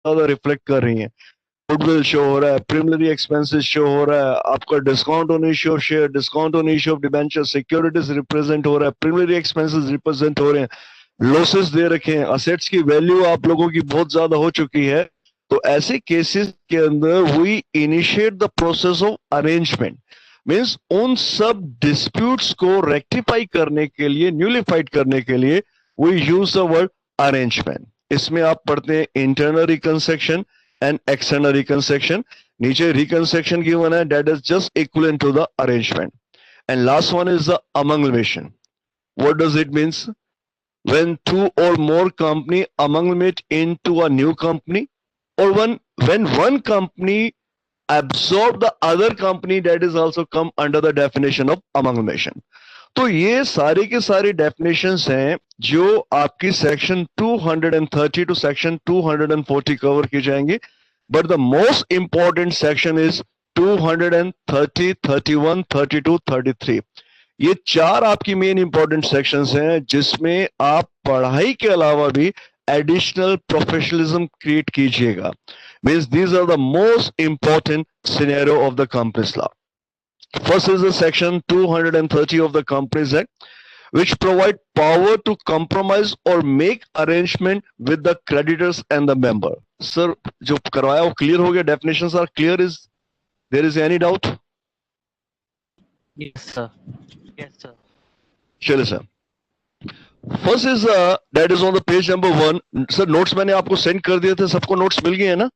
ज्यादा रिफ्लेक्ट कर रही हैं। गुडविल शो हो रहा है, प्रीमियरी एक्सपेंसेस शो हो रहा है, आपका discount on issue of share, discount on issue of debenture, securities represent हो रहा है, प्रीमियरी एक्सपेंसेस रिप्रेजेंट हो रहे हैं, लॉसेस दे रखे हैं, असेट्स की वैल्यू आप लोगों की बहुत ज्यादा हो चुकी है। तो ऐसे केसेस के अंदर we initiate the process of arrangement, means उन सब डिस्प्यूट्स को रेक्टिफाई करने के लिए, न्यूलिफाइड करने के लिए we use the word arrangement. इसमें आप पढ़ते हैं internal reconstruction and external reconstruction. नीचे रिकंस्ट्रक्शन गिवन है, that is just equivalent to the arrangement. And last one is the amalgamation. What does it means? When two or more company amalgamate into a new company, or when one company absorb the other company, that is also come under the definition of amalgamation. तो ये सारे के सारे definitions हैं जो आपकी section 230 to section 240 cover की जाएंगे, but the most important section is 230, 31, 32, 33। ये चार आपकी मेन इंपॉर्टेंट सेक्शंस हैं जिसमें आप पढ़ाई के अलावा भी एडिशनल प्रोफेशनलिज्म क्रिएट कीजिएगा। Means these are the most important scenario of the companies law. First is the section 230 of the companies act which provide power to compromise or make arrangement with the creditors and the member। Sir जो करवाया वो clear हो गया? Definitions are clear? Is there is any doubt? Yes, sir. Yes, sir. चलिए sir, first is that is on the page number 1। Sir notes मैंने आपको send कर दिए थे, सबको नोट्स मिल गए हैं ना?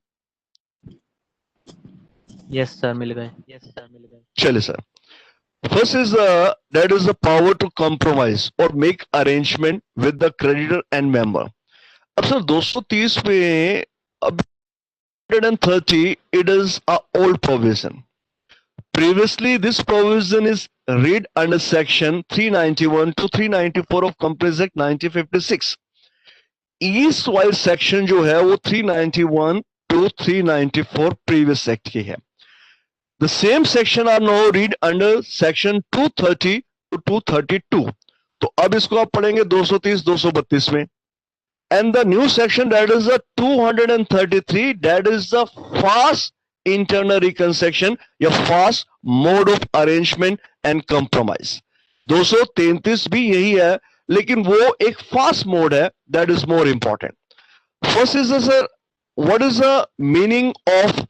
Yes, sir. मिल गए। Yes, sir. मिल गए। चलिए sir, first is that is the power to compromise और make arrangement with the creditor and member. अब सर 230 में अब 130 it is a old provision. Previously, this provision is read under section 391 to 394 of Companies Act 1956। East wise section जो है वो 391 to 394 previous act की है। The same section are now read under section 230 to 232। तो अब इसको आप पढ़ेंगे 230, 232 में। And the new section that is the 233, that is the fast internal reconstruction या fast mode of arrangement and compromise. 233 भी यही है, लेकिन वो एक फास्ट मोड है, that is more important. First is sir, what is the meaning of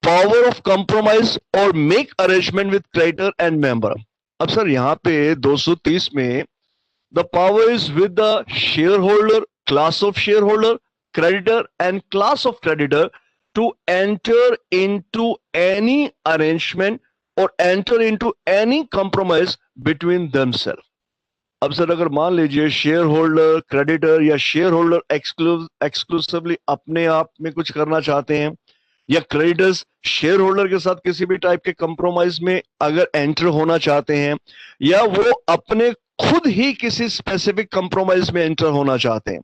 power of compromise और make arrangement with creditor and member? अब सर यहां पे 230 में the power is with the share holder, class of share holder, creditor and class of creditor to enter into any arrangement or enter into any compromise between themselves। अब sir अगर मान लीजिए share holder, creditor या share holder exclusively अपने आप में कुछ करना चाहते हैं, या क्रेडिटर्स शेयर होल्डर के साथ किसी भी टाइप के कंप्रोमाइज में अगर एंटर होना चाहते हैं, या वो अपने खुद ही किसी स्पेसिफिक कंप्रोमाइज में एंटर होना चाहते हैं,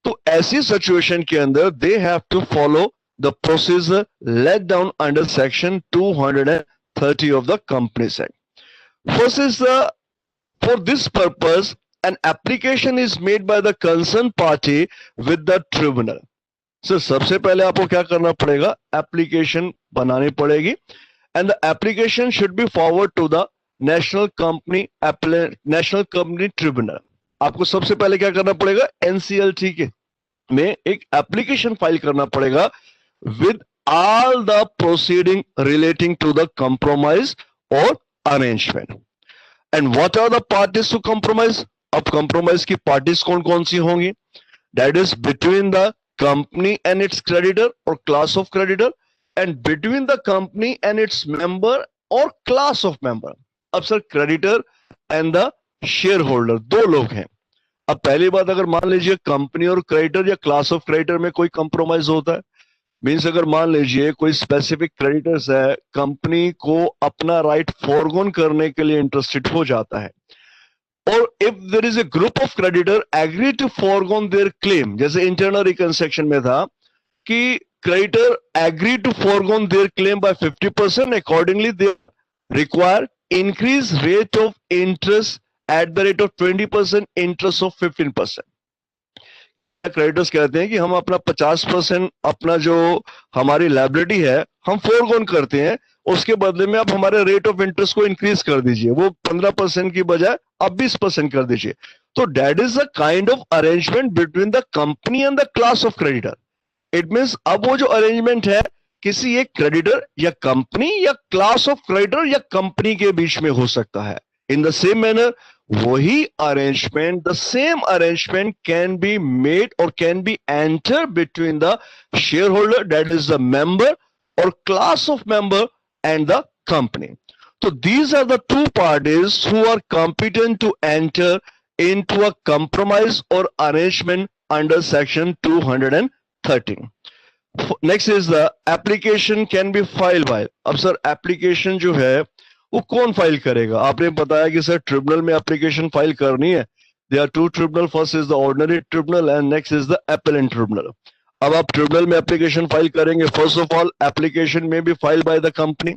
तो ऐसी सिचुएशन के अंदर they have to follow the procedure laid down under section 230 of the companies act. First is for this purpose an application is made by the concerned party with the tribunal। Sir सबसे पहले आपको क्या करना पड़ेगा, application बनानी पड़ेगी, and the application should be forward to the national company tribunal. आपको सबसे पहले क्या करना पड़ेगा, एनसीएलटी के में एक एप्लीकेशन फाइल करना पड़ेगा with all the proceeding relating to the compromise और अरेंजमेंट। And what are the parties to compromise? अब कंप्रोमाइज की पार्टीज कौन कौन सी होंगी? That is between the company and its creditor or class of creditor, and between the company and its member or class of member। अब sir creditor and the shareholder दो लोग हैं। अब पहली बात, अगर मान लीजिए कंपनी और क्रेडिटर या क्लास ऑफ क्रेडिटर में कोई कंप्रोमाइज होता है, मीन्स अगर मान लीजिए कोई स्पेसिफिक क्रेडिटर्स है, कंपनी को अपना राइट फॉरगोन करने के लिए इंटरेस्टेड हो जाता है, और if there is a group of creditor agree to forgone their claim, जैसे इंटरनल रिकंस्ट्रक्शन में था कि creditor agree to forgone their claim by 50%, accordingly they require increase rate of interest at the rate of 20%, interest of 15%। Creditors कहते हैं कि हम अपना 50% अपना जो हमारी लायबिलिटी है हम फोरगोन करते हैं, उसके बदले में आप हमारे रेट ऑफ इंटरेस्ट को इंक्रीज कर दीजिए, वो 15% की बजाय आप 20% कर दीजिए। तो that is a kind of arrangement between the company and the class of creditor. It means अब वो जो अरेंजमेंट है किसी एक क्रेडिटर या कंपनी या क्लास ऑफ क्रेडिटर या कंपनी के बीच में हो सकता है। इन द सेम मैनर वही arrangement, the same arrangement can be made और can be enter between the share holder, that is the member और class of member and the company. So these are the two parties who are competent to enter into a compromise or arrangement under section 213. Next is the application can be filed by. अब sir application जो है वो कौन file करेगा? आपने बताया कि sir tribunal में एप्लीकेशन फाइल करनी है। There are two tribunal. First is the ordinary tribunal and next is the appellate tribunal. अब आप ट्रिब्यूनल में एप्लीकेशन फाइल करेंगे, फर्स्ट ऑफ ऑल एप्लीकेशन में be file by the company.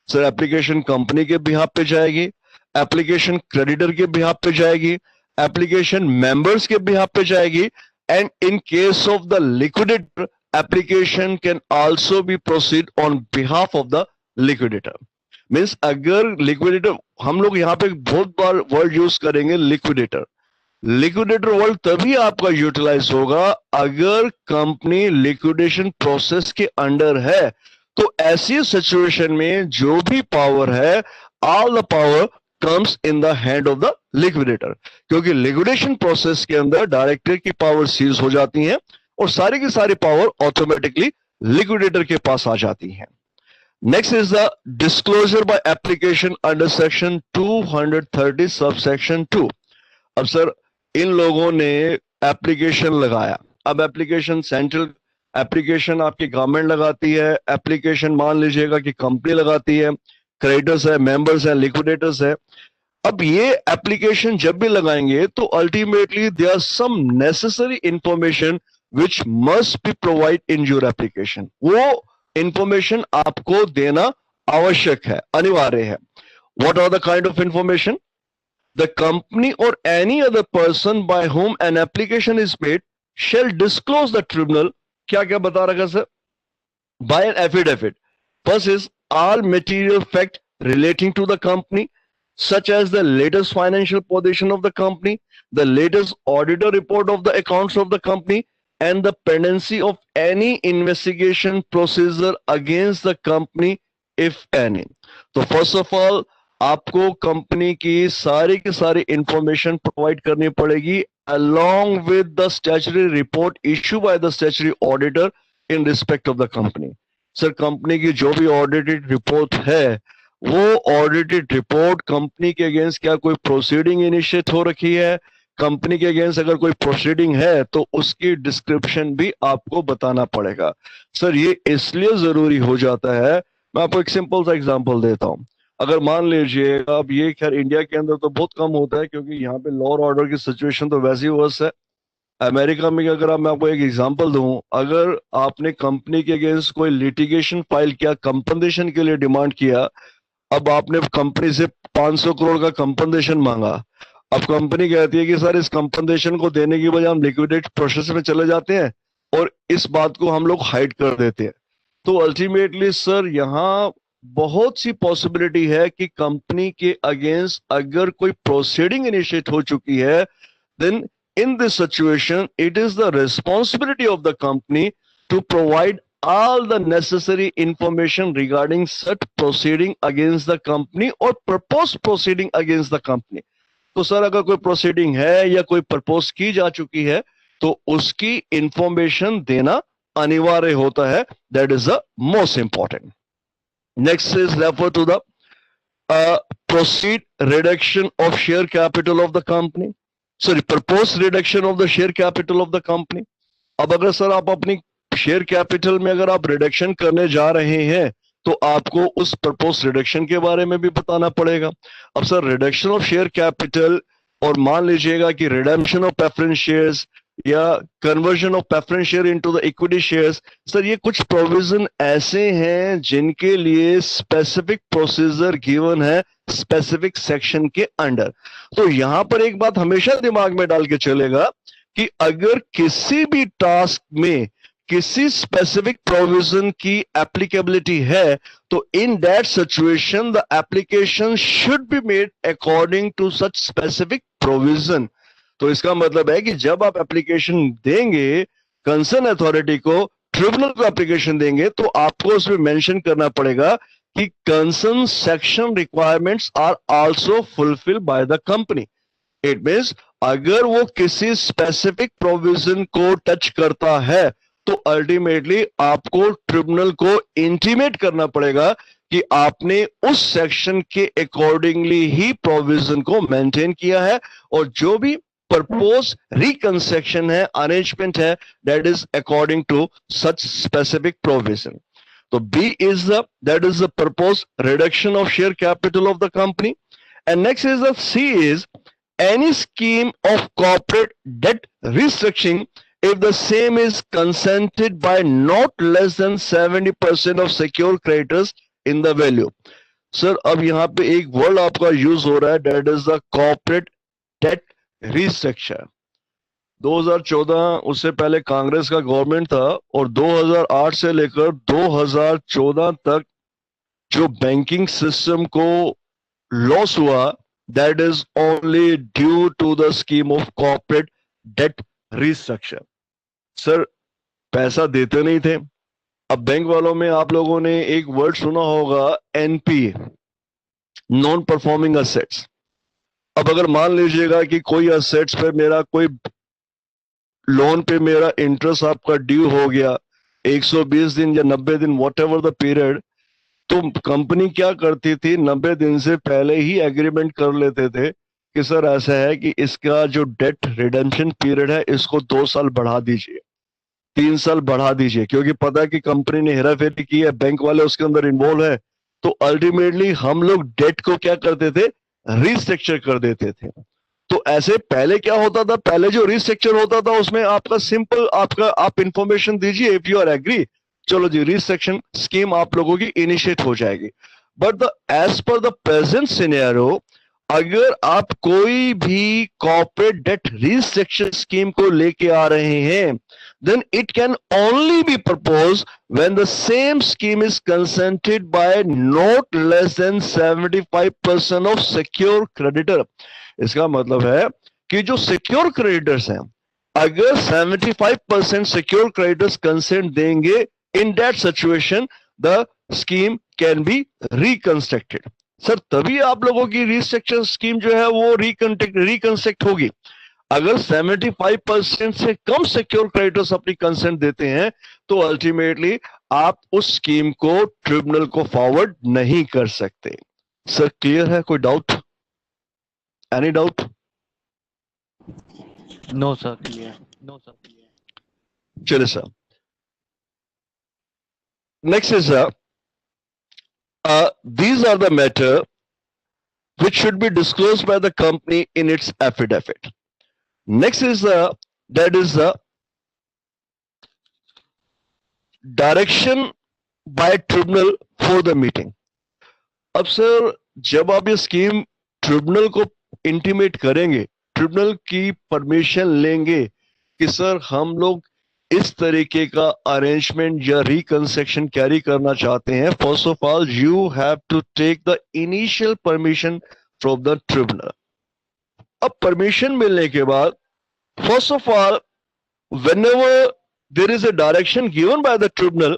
Sir application company के behalf पे जाएगी, application creditor के behalf पे जाएगी, एप्लीकेशन मेंबर्स के बिहाफ पे जाएगी, and in case of the liquidator application can also be proceed on behalf of the liquidator. Means अगर लिक्विडेटर, हम लोग यहाँ पे बहुत बार वर्ड यूज करेंगे लिक्विडेटर। लिक्विडेटर वर्ड तभी आपका यूटिलाइज होगा अगर कंपनी लिक्विडेशन प्रोसेस के अंडर है। तो ऐसी सिचुएशन में जो भी पावर है, all the power comes in the hand of the liquidator, क्योंकि लिक्विडेशन प्रोसेस के अंदर डायरेक्टर की पावर सीज हो जाती है और सारी की सारी पावर ऑटोमेटिकली लिक्विडेटर के पास आ जाती है। Next is the disclosure by application under section 230 subsection 2। अब सर इन लोगों ने एप्लीकेशन लगाया, अब एप्लीकेशन सेंट्रल एप्लीकेशन आपकी गवर्नमेंट लगाती है, एप्लीकेशन मान लीजिएगा कि कंपनी लगाती है, क्रेडिटर्स है, मेंबर्स है, लिक्विडेटर्स है। अब ये एप्लीकेशन जब भी लगाएंगे तो ultimately there are some necessary information which must be provide in your application. वो इंफॉर्मेशन आपको देना आवश्यक है, अनिवार्य है। What are the kind of information? The company or any other person by whom an application is made shall disclose the tribunal. क्या क्या बता रखा sir? By an affidavit. First is all material fact relating to the company, such as the latest financial position of the company, the latest auditor report of the accounts of the company, and the pendency of any investigation procedure against the company, if any. तो first of all आपको company की सारी information provide करनी पड़ेगी along with the statutory report issued by the statutory auditor in respect of the company. Sir company की जो भी audited report है, वो ऑडिटेड रिपोर्ट कंपनी के अगेंस्ट क्या कोई प्रोसीडिंग इनिशिएट हो रखी है, कंपनी के अगेंस्ट अगर कोई प्रोसीडिंग है तो उसकी डिस्क्रिप्शन भी आपको बताना पड़ेगा। सर ये इसलिए जरूरी हो जाता है, मैं आपको एक सिंपल सा एग्जांपल देता हूं। अगर मान लीजिए, अब ये खैर इंडिया के अंदर तो बहुत कम होता है क्योंकि यहाँ पे लॉ और ऑर्डर की सिचुएशन तो वैसी वर्स है। अमेरिका में अगर मैं आपको एक एग्जांपल दूं, अगर आपने कंपनी के अगेंस्ट कोई लिटिगेशन फाइल किया, कंपनसेशन के लिए डिमांड किया, अब आपने कंपनी से 500 करोड़ का कंपनसेशन मांगा। अब कंपनी कहती है कि सर इस कंपनसेशन को देने की वजह हम लिक्विडेट प्रोसेस में चले जाते हैं और इस बात को हम लोग हाइड कर देते हैं। तो अल्टीमेटली सर यहाँ बहुत सी पॉसिबिलिटी है कि कंपनी के अगेंस्ट अगर कोई प्रोसीडिंग इनिशिएट हो चुकी है, then in this situation it is the responsibility of the company to provide all the necessary information regarding such proceeding against the company or proposed proceeding against the company. तो sir अगर कोई proceeding है या कोई propose की जा चुकी है तो उसकी इंफॉर्मेशन देना अनिवार्य होता है। That is the most important. Next is refer to the proceed reduction of share capital of the company. Sorry, proposed reduction of the share capital of the company. अब अगर सर आप अपनी शेयर कैपिटल में अगर आप reduction करने जा रहे हैं तो आपको उस प्रपोज रिडक्शन के बारे में भी बताना पड़ेगा। अब sir reduction of share capital और मान लीजिएगा कि रिडेम्पशन ऑफ प्रेफरेंस शेयर्स या conversion of preference share into the equity shares, sir ये कुछ प्रोविजन ऐसे हैं जिनके लिए स्पेसिफिक प्रोसीजर गिवन है स्पेसिफिक सेक्शन के अंडर। तो यहां पर एक बात हमेशा दिमाग में डाल के चलेगा कि अगर किसी भी टास्क में किसी स्पेसिफिक प्रोविजन की एप्लीकेबिलिटी है तो in that situation the application should be made according to such specific provision. तो इसका मतलब है कि जब आप एप्लीकेशन देंगे कंसर्न अथॉरिटी को, ट्रिब्यूनल को एप्लीकेशन देंगे, तो आपको उसमें मेंशन करना पड़ेगा कि concern section requirements are also fulfil by the company. It means अगर वो किसी स्पेसिफिक प्रोविजन को टच करता है तो अल्टीमेटली आपको ट्रिब्यूनल को इंटीमेट करना पड़ेगा कि आपने उस सेक्शन के अकॉर्डिंगली ही प्रोविजन को मेंटेन किया है, और जो भी प्रपोज रिकंस्ट्रक्शन है, अरेंजमेंट है, that is according to such specific provision. तो B is that is the propose reduction of share capital of the company. And next is the C is any scheme of corporate debt restructuring if the same is consented by not less than 70% of secured creditors in the value। Sir अब यहां पे एक word आपका use हो रहा है, that is the corporate debt restructure. 2014 उससे पहले कांग्रेस का गवर्नमेंट था, और 2008 से लेकर 2014 तक जो बैंकिंग सिस्टम को लॉस हुआ, that is only due to the scheme of corporate debt restructure। Sir पैसा देते नहीं थे। अब बैंक वालों में आप लोगों ने एक वर्ड सुना होगा, एनपीए, नॉन परफॉर्मिंग असेट्स। अब अगर मान लीजिएगा कि कोई असेट्स पे मेरा कोई लोन पे मेरा इंटरेस्ट आपका ड्यू हो गया 120 दिन या 90 दिन, वॉट एवर द पीरियड, तो कंपनी क्या करती थी, 90 दिन से पहले ही एग्रीमेंट कर लेते थे कि सर ऐसा है कि इसका जो डेट रिडेम्पशन पीरियड है इसको 2 साल बढ़ा दीजिए, 3 साल बढ़ा दीजिए, क्योंकि पता है कि कंपनी ने हेराफेरी की है, बैंक वाले उसके अंदर इन्वॉल्व है। तो अल्टीमेटली हम लोग डेट को क्या करते थे, रिस्ट्रक्चर कर देते थे। तो ऐसे पहले क्या होता था, पहले जो रिस्ट्रक्चर होता था उसमें आपका सिंपल आपका आप इंफॉर्मेशन दीजिए, इफ यू आर एग्री, चलो जी रिस्ट्रक्शन स्कीम आप लोगों की इनिशिएट हो जाएगी। But the as per the present scenario, अगर आप कोई भी कॉर्पोरेट डेट रिस्ट्रक्शन स्कीम को लेके आ रहे हैं, then it can only be proposed when the same scheme is consented by not less than 75% of secure creditor। इसका मतलब है कि जो सिक्योर क्रेडिटर्स हैं, अगर 75% सिक्योर क्रेडिटर्स कंसेंट देंगे, in that situation the scheme can be reconstructed। Sir तभी आप लोगों की रिस्ट्रक्चर स्कीम जो है वो रिकंस्ट्रक्ट होगी। अगर 75% से कम सिक्योर क्रेडिटर्स अपनी कंसेंट देते हैं तो अल्टीमेटली आप उस स्कीम को ट्रिब्यूनल को फॉरवर्ड नहीं कर सकते। सर क्लियर है, कोई doubt, any doubt? No sir clear, no sir clear. चलिए sir, next is these are the matter which should be disclosed by the company in its affidavit। Next is that is the direction by tribunal for the meeting। अब sir जब आप ये scheme tribunal को intimate करेंगे, tribunal की permission लेंगे कि sir हम लोग इस तरीके का अरेंजमेंट या रिकंस्ट्रक्शन कैरी करना चाहते हैं, first of all you have to take the initial permission from the tribunal. अब परमिशन मिलने के बाद, first of all whenever there is a direction given by the tribunal,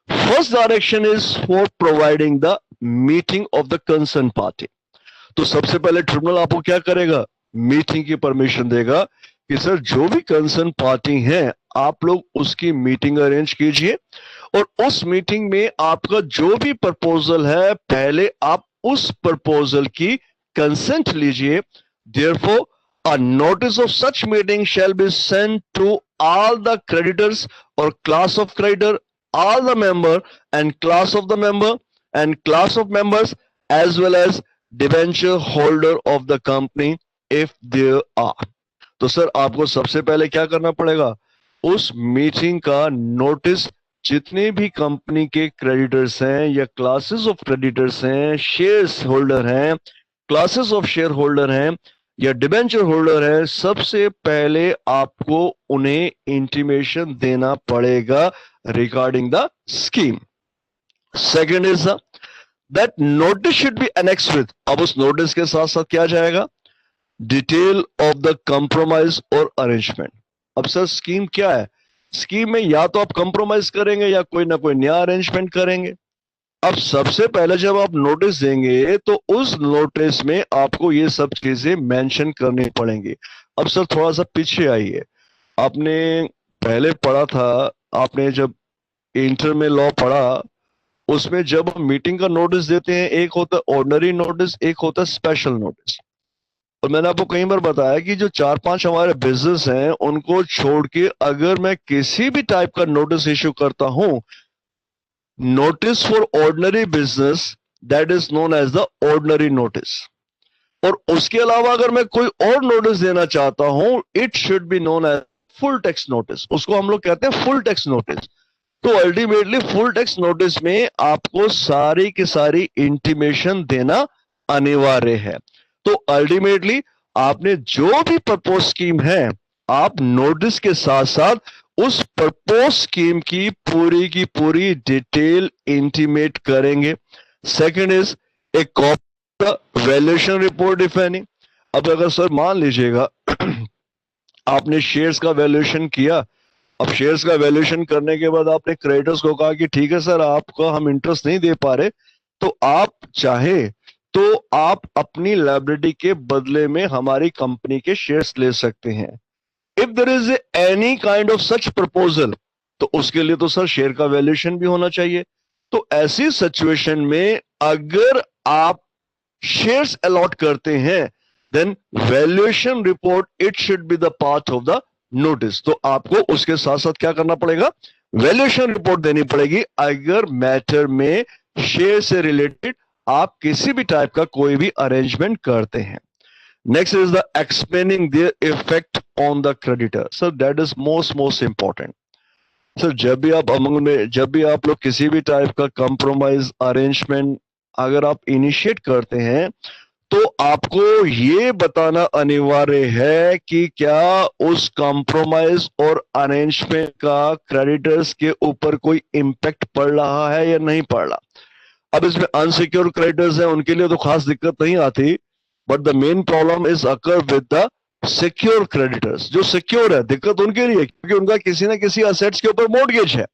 first direction is for providing the meeting of the concerned party। तो सबसे पहले tribunal आपको क्या करेगा, मीटिंग की परमिशन देगा कि सर जो भी कंसर्न पार्टी है आप लोग उसकी मीटिंग अरेंज कीजिए, और उस मीटिंग में आपका जो भी प्रपोजल है पहले आप उस प्रपोजल की कंसेंट लीजिए। Therefore a notice of such meeting shall be sent to all the creditors or class of creditor, all the member and class of the member and class of members as well as debenture holder of the company if there are। तो sir आपको सबसे पहले क्या करना पड़ेगा, उस meeting का notice जितने भी कंपनी के क्रेडिटर्स हैं या क्लासेस ऑफ क्रेडिटर्स हैं, शेयर्स होल्डर हैं, क्लासेस ऑफ शेयर होल्डर हैं, या डिबेंचर होल्डर है, सबसे पहले आपको उन्हें इंटीमेशन देना पड़ेगा regarding the scheme. Second is that notice should be annex with. अब उस नोटिस के साथ साथ क्या जाएगा? डिटेल ऑफ द कंप्रोमाइज और अरेंजमेंट. अब सर स्कीम क्या है? स्कीम में या तो आप कंप्रोमाइज करेंगे या कोई ना कोई नया अरेंजमेंट करेंगे. अब सबसे पहले जब आप नोटिस देंगे तो उस नोटिस में आपको ये सब चीजें मेंशन करनी पड़ेंगी. अब सर थोड़ा सा पीछे आइए. आपने पहले पढ़ा था, आपने जब इंटर में लॉ पढ़ा, उसमें जब हम मीटिंग का नोटिस देते हैं, एक होता है ऑर्डिनरी नोटिस, एक होता है स्पेशल नोटिस. और मैंने आपको कई बार बताया कि जो 4-5 हमारे बिजनेस हैं उनको छोड़ के अगर मैं किसी भी टाइप का नोटिस इश्यू करता हूं, notice for ordinary business, that is known as the ordinary notice. और उसके अलावा अगर मैं कोई और नोटिस देना चाहता हूं, it should be known as full text notice. उसको हम लोग कहते हैं फुल टेक्स्ट नोटिस. तो अल्टीमेटली फुल टेक्स्ट नोटिस में आपको सारी की सारी इंटीमेशन देना अनिवार्य है. तो अल्टीमेटली आपने जो भी प्रपोज स्कीम है, आप नोटिस के साथ साथ उस प्रपोज स्कीम की पूरी डिटेल इंटीमेट करेंगे. Second is a copy valuation report if any. अब अगर सर मान लीजिएगा आपने शेयर्स का वैल्यूएशन किया, अब शेयर्स का वैल्यूएशन करने के बाद आपने क्रेडिटर्स को कहा कि ठीक है सर, आपको हम इंटरेस्ट नहीं दे पा रहे, तो आप चाहे तो आप अपनी लायबिलिटी के बदले में हमारी कंपनी के शेयर्स ले सकते हैं. If there is any kind of such proposal, तो उसके लिए तो सर शेयर का वैल्यूएशन भी होना चाहिए. तो ऐसी सिचुएशन में अगर आप शेयर्स अलॉट करते हैं, then valuation report it should be the part of the notice. तो आपको उसके साथ साथ क्या करना पड़ेगा? वैल्यूएशन रिपोर्ट देनी पड़ेगी अगर मैटर में शेयर से रिलेटेड आप किसी भी टाइप का कोई भी अरेंजमेंट करते हैं. Next is the explaining their effect on the creditor. Sir that is most important. Sir जब भी आप लोग किसी भी टाइप का कंप्रोमाइज अरेंजमेंट अगर आप इनिशिएट करते हैं, तो आपको ये बताना अनिवार्य है कि क्या उस कंप्रोमाइज और अरेंजमेंट का क्रेडिटर्स के ऊपर कोई इंपैक्ट पड़ रहा है या नहीं पड़ रहा. अब इसमें अनसिक्योर क्रेडिटर्स हैं, उनके लिए तो खास दिक्कत नहीं आती, but the main problem is occur with the secure creditors. जो सिक्योर है, दिक्कत उनके लिए क्योंकि उनका किसी ना किसी असेट्स के ऊपर मॉर्गेज है.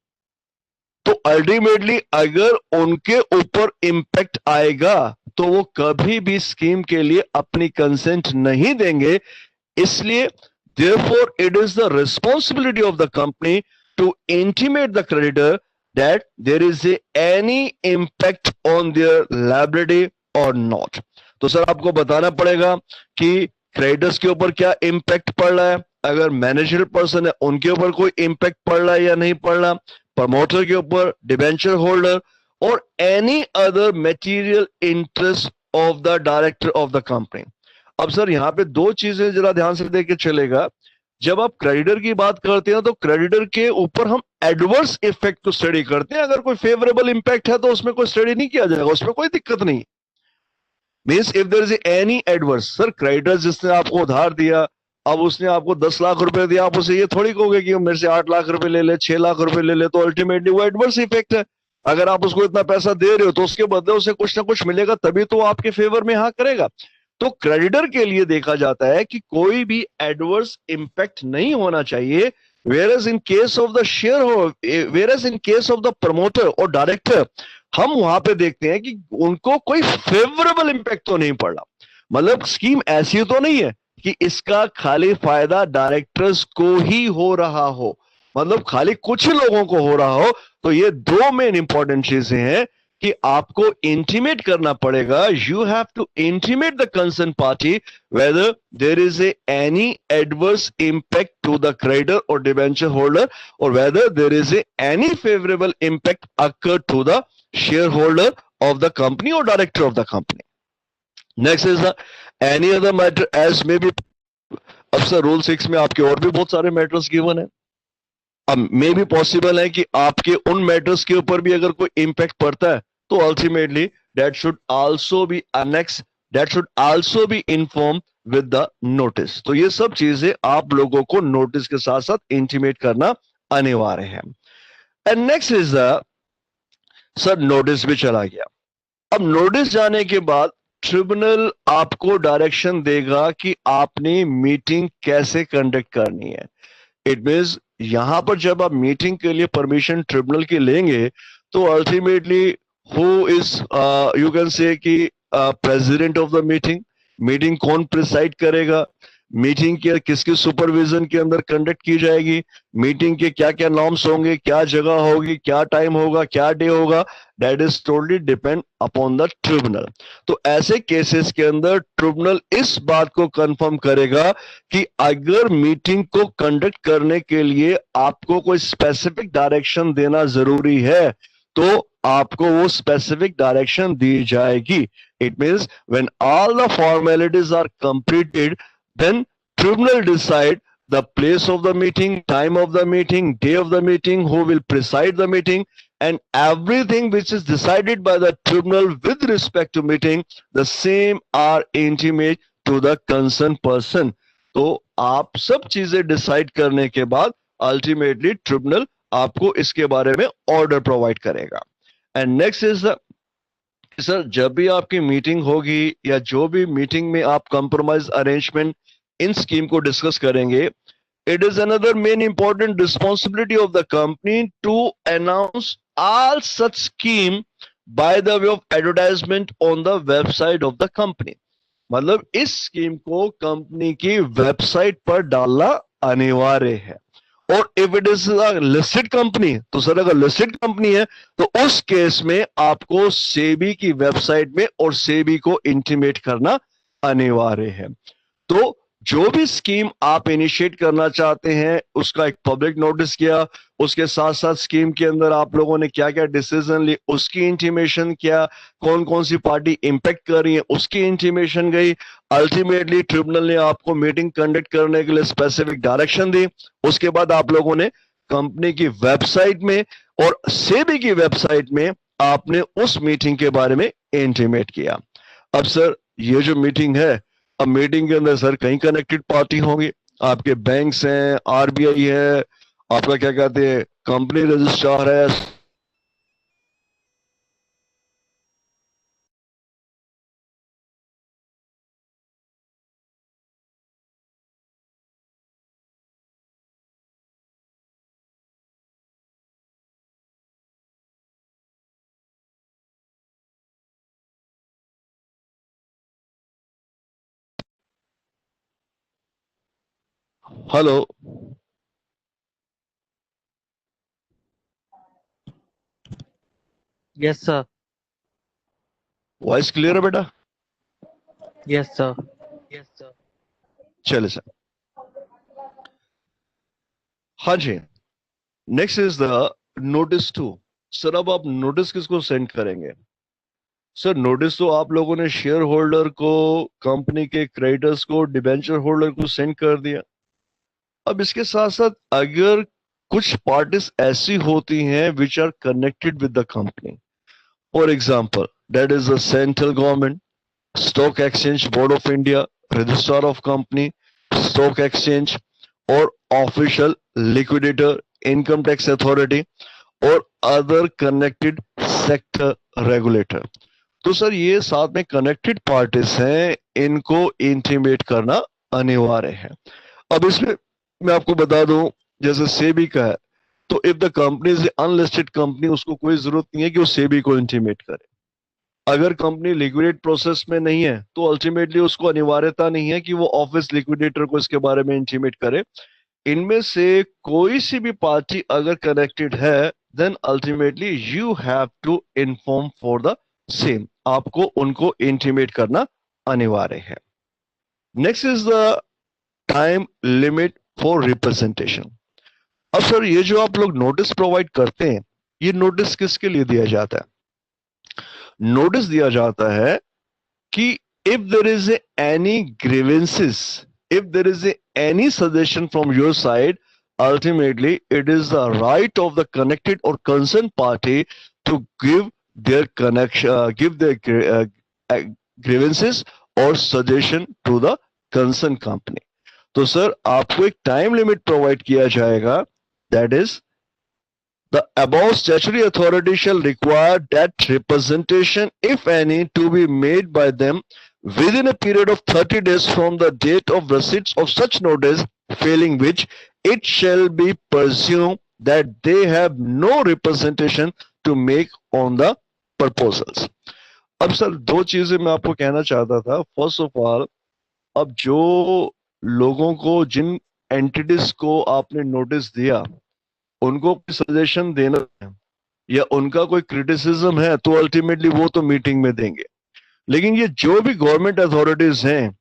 तो अल्टीमेटली अगर उनके ऊपर इंपैक्ट आएगा तो वो कभी भी स्कीम के लिए अपनी कंसेंट नहीं देंगे. इसलिए therefore it is the responsibility of the company to intimate the creditor that there is any impact on their liability or not. तो सर आपको बताना पड़ेगा कि क्रेडिटर्स के ऊपर क्या इंपैक्ट पड़ रहा है, अगर मैनेजर पर्सन है उनके ऊपर कोई इंपैक्ट पड़ रहा है या नहीं पड़ रहा, प्रमोटर के ऊपर, डिबेंचर होल्डर और any other material interest of the director of the company. अब सर यहां पे दो चीजें जरा ध्यान से देख के चलेगा. जब आप क्रेडिटर की बात करते हैं तो क्रेडिटर के ऊपर हम एडवर्स इफेक्ट को स्टडी करते हैं. अगर कोई फेवरेबल इंपैक्ट है तो उसमें कोई स्टडी नहीं किया जाएगा, उसमें कोई दिक्कत नहीं. Means if there is any adverse, sir creditor जिसने आपको उधार दिया, अब उसने आपको 10 लाख रुपए दिया, आप उसे ये थोड़ी कहोगे कि मेरे से 8 लाख रुपए ले ले, 6 लाख रुपए ले ले, तो अल्टीमेटली वो एडवर्स इफेक्ट है. अगर आप उसको इतना पैसा दे रहे हो तो उसके बदले उसे कुछ ना कुछ मिलेगा, तभी तो आपके फेवर में हाँ करेगा. तो क्रेडिटर के लिए देखा जाता है कि कोई भी एडवर्स इंपैक्ट नहीं होना चाहिए. Whereas in case of the whereas in case of the promoter और डायरेक्टर, हम वहां पे देखते हैं कि उनको कोई फेवरेबल इंपैक्ट तो नहीं पड़ रहा. मतलब स्कीम ऐसी तो नहीं है कि इसका खाली फायदा डायरेक्टर्स को ही हो रहा हो, मतलब खाली कुछ लोगों को हो रहा हो. तो ये दो मेन इंपॉर्टेंट चीजें हैं कि आपको इंटीमेट करना पड़ेगा. You have to intimate the concern party whether there is any adverse impact to the creditor और डिबेंचर होल्डर और whether there is any favourable impact occur to the share holder of the company और director of the company. Next is any other matter as may be. अब sir rule 6 में आपके और भी बहुत सारे मैटर्स गिवन है. अब मे भी पॉसिबल है कि आपके उन मैटर्स के ऊपर भी अगर कोई इंपैक्ट पड़ता है तो ultimately that should also B annex, that should also be inform with the notice. तो ये सब चीजें आप लोगों को नोटिस के साथ साथ इंटीमेट करना अनिवार्य है. And next is the sir notice भी चला गया. अब नोटिस जाने के बाद ट्रिब्यूनल आपको डायरेक्शन देगा कि आपने मीटिंग कैसे कंडक्ट करनी है. इट मींस यहां पर जब आप मीटिंग के लिए परमिशन ट्रिब्यूनल की लेंगे तो ultimately who is you can say कि president of the meeting, meeting कौन प्रिसाइड करेगा, मीटिंग के किसके सुपरविजन के अंदर कंडक्ट की जाएगी, मीटिंग के क्या क्या नॉर्म्स होंगे, क्या जगह होगी, क्या टाइम होगा, क्या डे होगा, that is totally depend upon the tribunal. तो ऐसे केसेस के अंदर ट्रिब्यूनल इस बात को कंफर्म करेगा कि अगर मीटिंग को कंडक्ट करने के लिए आपको कोई स्पेसिफिक डायरेक्शन देना जरूरी है तो आपको वो स्पेसिफिक डायरेक्शन दी जाएगी. It means when all the formalities are completed, then tribunal decide the place of the meeting, time of the meeting, day of the meeting, who will preside the meeting, and everything which is decided by the tribunal with respect to meeting, the same are intimate to the concerned person. तो आप सब चीजें decide करने के बाद ultimately tribunal आपको इसके बारे में ऑर्डर प्रोवाइड करेगा. एंड नेक्स्ट इज सर जब भी आपकी मीटिंग होगी या जो भी मीटिंग में आप कंप्रोमाइज अरेंजमेंट इन स्कीम को डिस्कस करेंगे, it is another main important responsibility of the company to announce all such scheme by the way of advertisement on the website of the company. मतलब इस scheme को company की website पर डालना अनिवार्य है. और if it is listed company, तो सर अगर लिस्टेड कंपनी है तो उस केस में आपको सेबी की वेबसाइट में और सेबी को इंटीमेट करना अनिवार्य है. तो जो भी स्कीम आप इनिशिएट करना चाहते हैं उसका एक पब्लिक नोटिस किया, उसके साथ साथ स्कीम के अंदर आप लोगों ने क्या क्या डिसीजन ली उसकी इंटीमेशन किया, कौन कौन सी पार्टी इंपैक्ट कर रही है उसकी इंटीमेशन गई. अल्टीमेटली ट्रिब्यूनल ने आपको मीटिंग कंडक्ट करने के लिए स्पेसिफिक डायरेक्शन दी. उसके बाद आप लोगों ने कंपनी की वेबसाइट में और सेबी की वेबसाइट में आपने उस मीटिंग के बारे में इंटीमेट किया. अब सर ये जो मीटिंग है, अब मीटिंग के अंदर सर कई कनेक्टेड पार्टी होंगे, आपके बैंक्स हैं, आरबीआई है, आपका क्या कहते हैं कंपनी रजिस्ट्रार है. Hello, Yes, sir. Voice clear है बेटा? Yes, sir. Yes, sir. चले सर. हाँ जी, next is the notice two. Sir अब आप नोटिस किसको सेंड करेंगे? सर नोटिस तो आप लोगों ने शेयर होल्डर को, कंपनी के क्रेडिटर्स को, डिबेंचर होल्डर को सेंड कर दिया. अब इसके साथ साथ अगर कुछ पार्टीज ऐसी होती हैं which are connected with the company, for example that is the central government, stock exchange board of India, registrar of company, stock exchange और official liquidator, income tax authority और अदर कनेक्टेड सेक्टर रेगुलेटर. तो sir ये साथ में connected parties हैं, इनको intimate करना अनिवार्य है. अब इसमें मैं आपको बता दूं जैसे सेबी का है, तो if the company is unlisted company उसको कोई जरूरत नहीं है कि वो सेबी को इंटीमेट करे. अगर कंपनी लिक्विडेट प्रोसेस में नहीं है तो अल्टीमेटली उसको अनिवार्यता नहीं है कि वो ऑफिस लिक्विडेटर को इसके बारे में इंटीमेट करे. इनमें से कोई सी भी पार्टी अगर कनेक्टेड है then ultimately you have to inform for the same. आपको उनको इंटीमेट करना अनिवार्य है. Next is the time limit for representation. अब सर ये जो आप लोग नोटिस प्रोवाइड करते हैं, ये नोटिस किसके लिए दिया जाता है? नोटिस दिया जाता है कि if there is any grievances, if there is any suggestion from your side, ultimately it is the right of the connected or concerned party to give their connection, give their grievances or suggestion to the concern company. तो sir आपको एक time limit provide किया जाएगा, that is the above statutory authority shall require that representation, if any, to be made by them within a period of 30 days from the date of receipt of such notice, failing which it shall be presumed that they have no representation to make on the proposals. अब sir दो चीजें मैं आपको कहना चाहता था। First of all, अब जो लोगों को, जिन एंटिटीज को आपने नोटिस दिया, उनको सजेशन देना है या उनका कोई क्रिटिसिज्म है तो अल्टीमेटली वो तो मीटिंग में देंगे। लेकिन ये जो भी गवर्नमेंट अथॉरिटीज हैं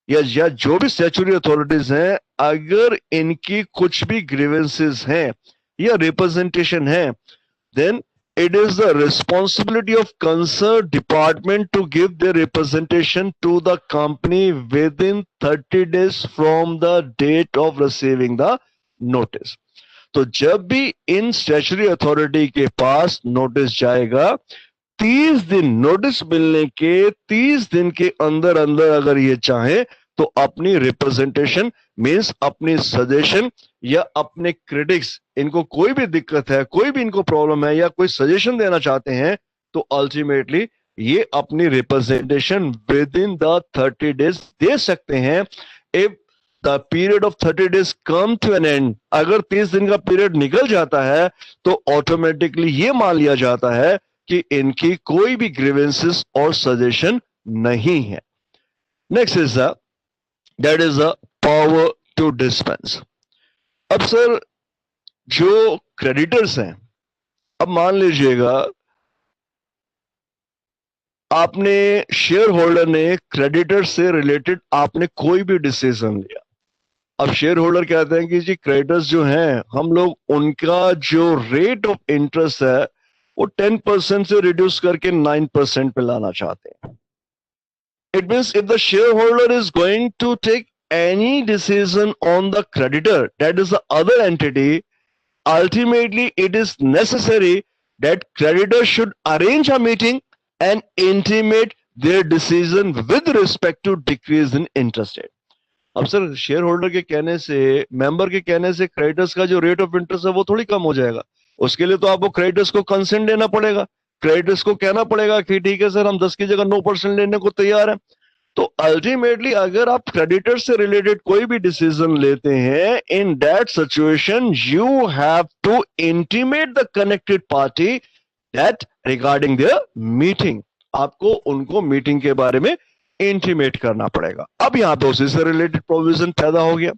या जो भी स्टैट्यूटरी अथॉरिटीज हैं, अगर इनकी कुछ भी ग्रीवेंसेस हैं या रिप्रेजेंटेशन है, then it is the responsibility of concerned department to give their representation to the company within 30 days from the date of receiving the notice. तो जब भी इन स्टैट्यूटरी अथॉरिटी के पास नोटिस जाएगा, 30 दिन, नोटिस मिलने के 30 दिन के अंदर अंदर अगर ये चाहे तो अपनी रिप्रेजेंटेशन मींस अपनी सजेशन या अपने क्रिटिक्स, इनको कोई भी दिक्कत है, कोई भी इनको प्रॉब्लम है या कोई सजेशन देना चाहते हैं, तो अल्टीमेटली ये अपनी representation within the 30 days दे सकते हैं। If the period of 30 days come to an end, अगर 30 दिन का पीरियड निकल जाता है तो ऑटोमेटिकली ये मान लिया जाता है कि इनकी कोई भी ग्रीवेंसेस और सजेशन नहीं है। Next is that is the power to dispense. अब सर जो क्रेडिटर्स हैं, अब मान लीजिएगा आपने, शेयर होल्डर ने क्रेडिटर से रिलेटेड आपने कोई भी डिसीजन लिया। अब शेयर होल्डर कहते हैं कि जी क्रेडिटर्स जो हैं, हम लोग उनका जो रेट ऑफ इंटरेस्ट है वो 10% से रिड्यूस करके 9% पे लाना चाहते हैं। It means if the share holder is going to take any decision on the creditor, that is the other entity, ultimately it is necessary that creditor should arrange a meeting and intimate their decision with respect to decrease in interest rate. अब sir share holder के कहने से, member के कहने से creditors का जो rate of interest है वो थोड़ी कम हो जाएगा। उसके लिए तो आपको क्रेडिटर्स को कंसेंट देना पड़ेगा, क्रेडिटर्स को कहना पड़ेगा कि ठीक है सर, हम 10 की जगह 9% लेने को तैयार हैं। तो अल्टीमेटली अगर आप क्रेडिटर से रिलेटेड कोई भी डिसीजन लेते हैं, in that situation you have to intimate the connected party that regarding their meeting, आपको उनको मीटिंग के बारे में इंटीमेट करना पड़ेगा। अब यहां पे उसी से रिलेटेड प्रोविजन पैदा हो गया।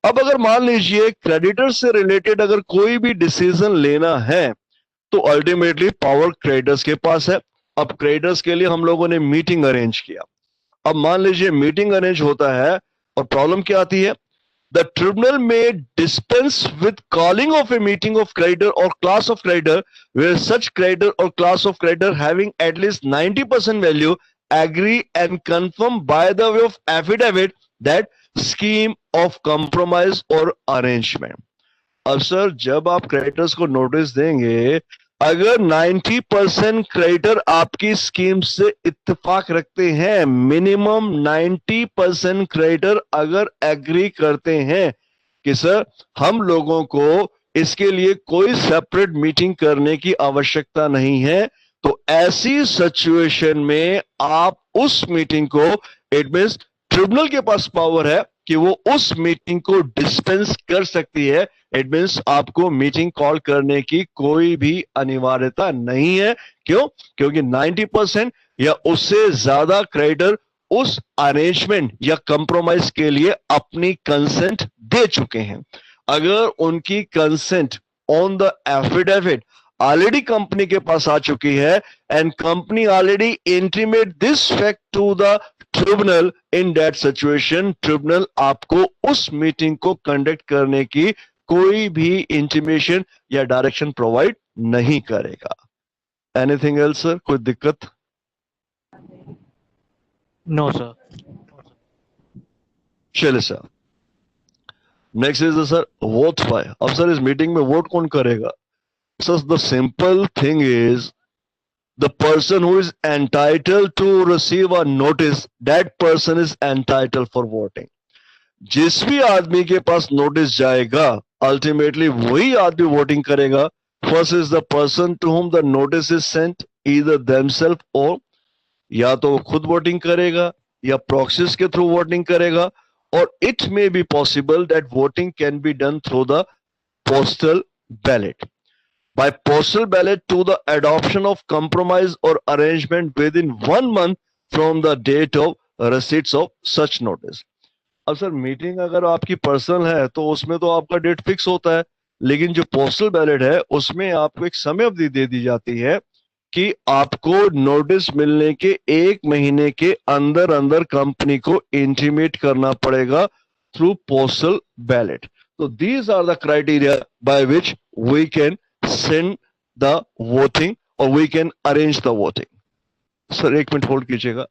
अब अगर मान लीजिए क्रेडिटर से रिलेटेड अगर कोई भी डिसीजन लेना है तो अल्टीमेटली पावर क्रेडिटर्स के पास है। अब क्रेडिटर्स के लिए हम लोगों ने मीटिंग अरेंज किया। अब मान लीजिए मीटिंग अरेंज होता है और प्रॉब्लम क्या आती है, द ट्रिब्यूनल में dispense with calling of a meeting of creditor और class of creditor where such creditor और class of creditor having at least 90% value agree and confirm by the way of affidavit that scheme of compromise और arrangement. अब sir जब आप creditors को notice देंगे, अगर 90% creditor आपकी स्कीम से इत्तेफाक रखते हैं, मिनिमम 90% क्रेडिटर अगर एग्री करते हैं कि सर हम लोगों को इसके लिए कोई सेपरेट मीटिंग करने की आवश्यकता नहीं है, तो ऐसी सिचुएशन में आप उस मीटिंग को, इट मींस ट्रिब्यूनल के पास पावर है कि वो उस मीटिंग को डिस्पेंस कर सकती है। इट मींस आपको मीटिंग कॉल करने की कोई भी अनिवार्यता नहीं है। क्यों? क्योंकि 90% या उससे ज्यादा क्रेडिटर उस अरेंजमेंट या कंप्रोमाइज के लिए अपनी कंसेंट दे चुके हैं। अगर उनकी consent on the affidavit already company के पास आ चुकी है and company already intimate this fact to the tribunal, in that situation tribunal आपको उस मीटिंग को कंडक्ट करने की कोई भी इंटीमेशन या डायरेक्शन प्रोवाइड नहीं करेगा। Anything else sir? कोई दिक्कत? No, sir. चलिए sir, next is sir vote by. अब सर इस मीटिंग में वोट कौन करेगा? Sir the simple thing is the person who is entitled to receive a notice, that person is entitled for voting. जिस भी आदमी के पास नोटिस जाएगा अल्टीमेटली वही आदमी वोटिंग करेगा. First is the person to whom the notice is sent, either themselves or या तो वो खुद वोटिंग करेगा या प्रॉक्सीज के थ्रू वोटिंग करेगा. और it may be possible that voting can be done through the postal ballot. By postal ballot to the adoption of compromise or arrangement within 1 month from the date of receipts of such notice. अब sir meeting अगर आपकी personal है तो उसमें तो आपका date fix होता है, लेकिन जो पोस्टल बैलेट है उसमें आपको एक समय अवधि दे दी जाती है कि आपको नोटिस मिलने के 1 महीने के अंदर अंदर कंपनी को इंटीमेट करना पड़ेगा थ्रू पोस्टल बैलेट. तो these are the criteria by which we can send the voting or we can arrange the voting. Sir 1 minute hold कीजिएगा.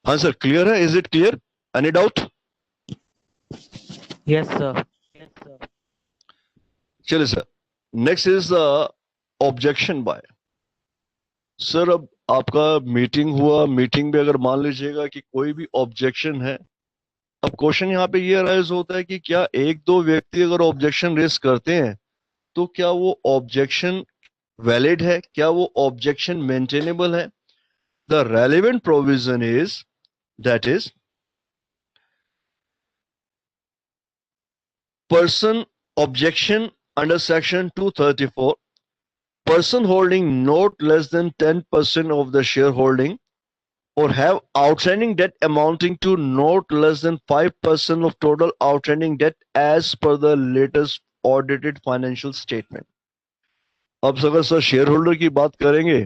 हाँ सर क्लियर है. Is it clear? Any doubt? Yes, sir. Yes, sir. चलिए sir. Next is objection by. Sir अब आपका meeting हुआ, meeting में अगर मान लीजिएगा कि कोई भी ऑब्जेक्शन है, अब क्वेश्चन यहाँ पे ये राइज होता है कि क्या एक दो व्यक्ति अगर ऑब्जेक्शन रेस करते हैं तो क्या वो ऑब्जेक्शन वैलिड है, क्या वो ऑब्जेक्शन मेंटेनेबल है? The relevant provision is that is person objection under section 234, person holding not less than 10% of the shareholding or have outstanding debt amounting to not less than 5% of total outstanding debt as per the latest audited financial statement. अब अगर sir share holder की बात करेंगे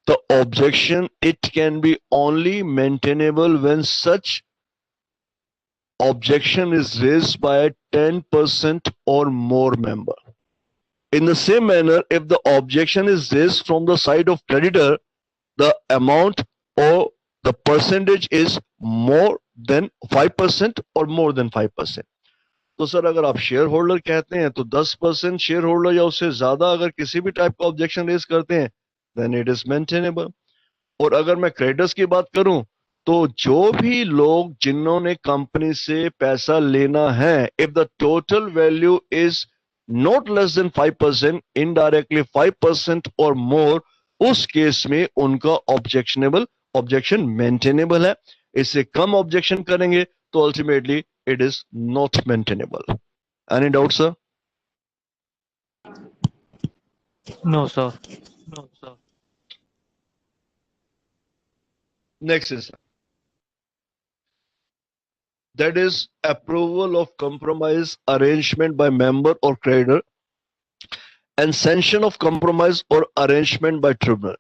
तो objection it can be only maintainable when such objection is raised by 10% or more member. In the same manner, if the objection is raised from the side of creditor, the amount or the percentage is more than 5% or more than 5%. तो sir अगर आप share holder कहते हैं तो 10% share holder या उससे ज्यादा अगर किसी भी टाइप का ऑब्जेक्शन रेज करते हैं then it is maintainable. और अगर मैं क्रेडिटर्स की बात करूं तो जो भी लोग जिन्होंने कंपनी से पैसा लेना है, if the total value is not less than 5%, indirectly 5% और मोर, उस केस में उनका ऑब्जेक्शन मेंटेनेबल है. इससे कम ऑब्जेक्शन करेंगे तो ultimately it is not maintainable. Any doubt sir? No, sir. No, sir. Next is that is approval of compromise arrangement by member or creditor and sanction of compromise or arrangement by tribunal.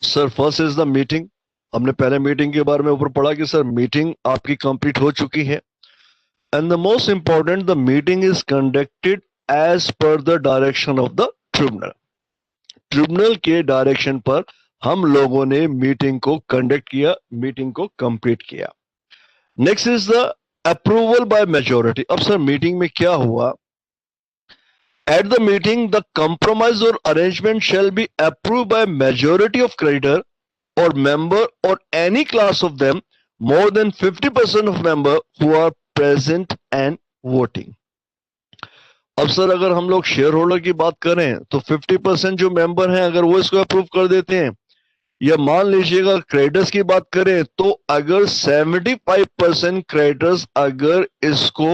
Sir, first is the meeting. हमने पहले meeting के बारे में ऊपर पढ़ा कि sir meeting आपकी complete हो चुकी है. And the most important, the meeting is conducted as per the direction of the tribunal. Tribunal के डायरेक्शन पर हम लोगों ने मीटिंग को कंडक्ट किया, मीटिंग को कंप्लीट किया. Next is the approval by majority. अब सर मीटिंग में क्या हुआ? At the meeting the compromise और arrangement shall be approve by majority of creditor और मेंबर और any class of them more than 50% of member who are present and voting. अब sir अगर हम लोग शेयर होल्डर की बात करें तो 50% जो मेंबर हैं अगर वो इसको अप्रूव कर देते हैं, या मान लीजिएगा क्रेडिटर्स की बात करें तो अगर 75% क्रेडिटर्स अगर इसको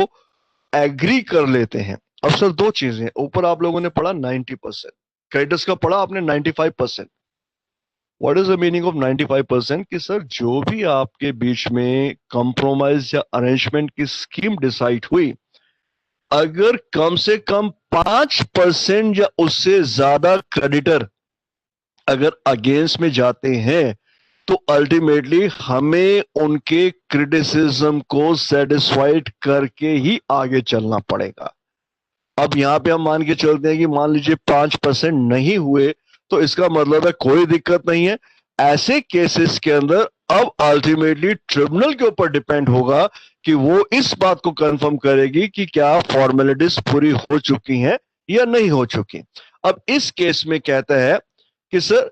एग्री कर लेते हैं. अब सर दो चीजें, ऊपर आप लोगों ने पढ़ा 90%, क्रेडिटर्स का पढ़ा आपने 95%. What is the meaning of 95%? कि सर जो भी आपके बीच में कंप्रोमाइज या अरेंजमेंट की स्कीम डिसाइड हुई, अगर कम से कम 5% या उससे ज्यादा क्रेडिटर अगर अगेंस्ट में जाते हैं तो अल्टीमेटली हमें उनके क्रिटिसिज्म को सेटिस्फाइड करके ही आगे चलना पड़ेगा. अब यहां पे हम मान के चलते हैं कि मान लीजिए 5% नहीं हुए तो इसका मतलब है कोई दिक्कत नहीं है। ऐसे केसेस के अंदर अब अल्टीमेटली ट्रिब्यूनल के ऊपर डिपेंड होगा कि वो इस बात को कंफर्म करेगी कि क्या फॉर्मेलिटीज पूरी हो चुकी हैं या नहीं हो चुकी। अब इस केस में कहता है कि sir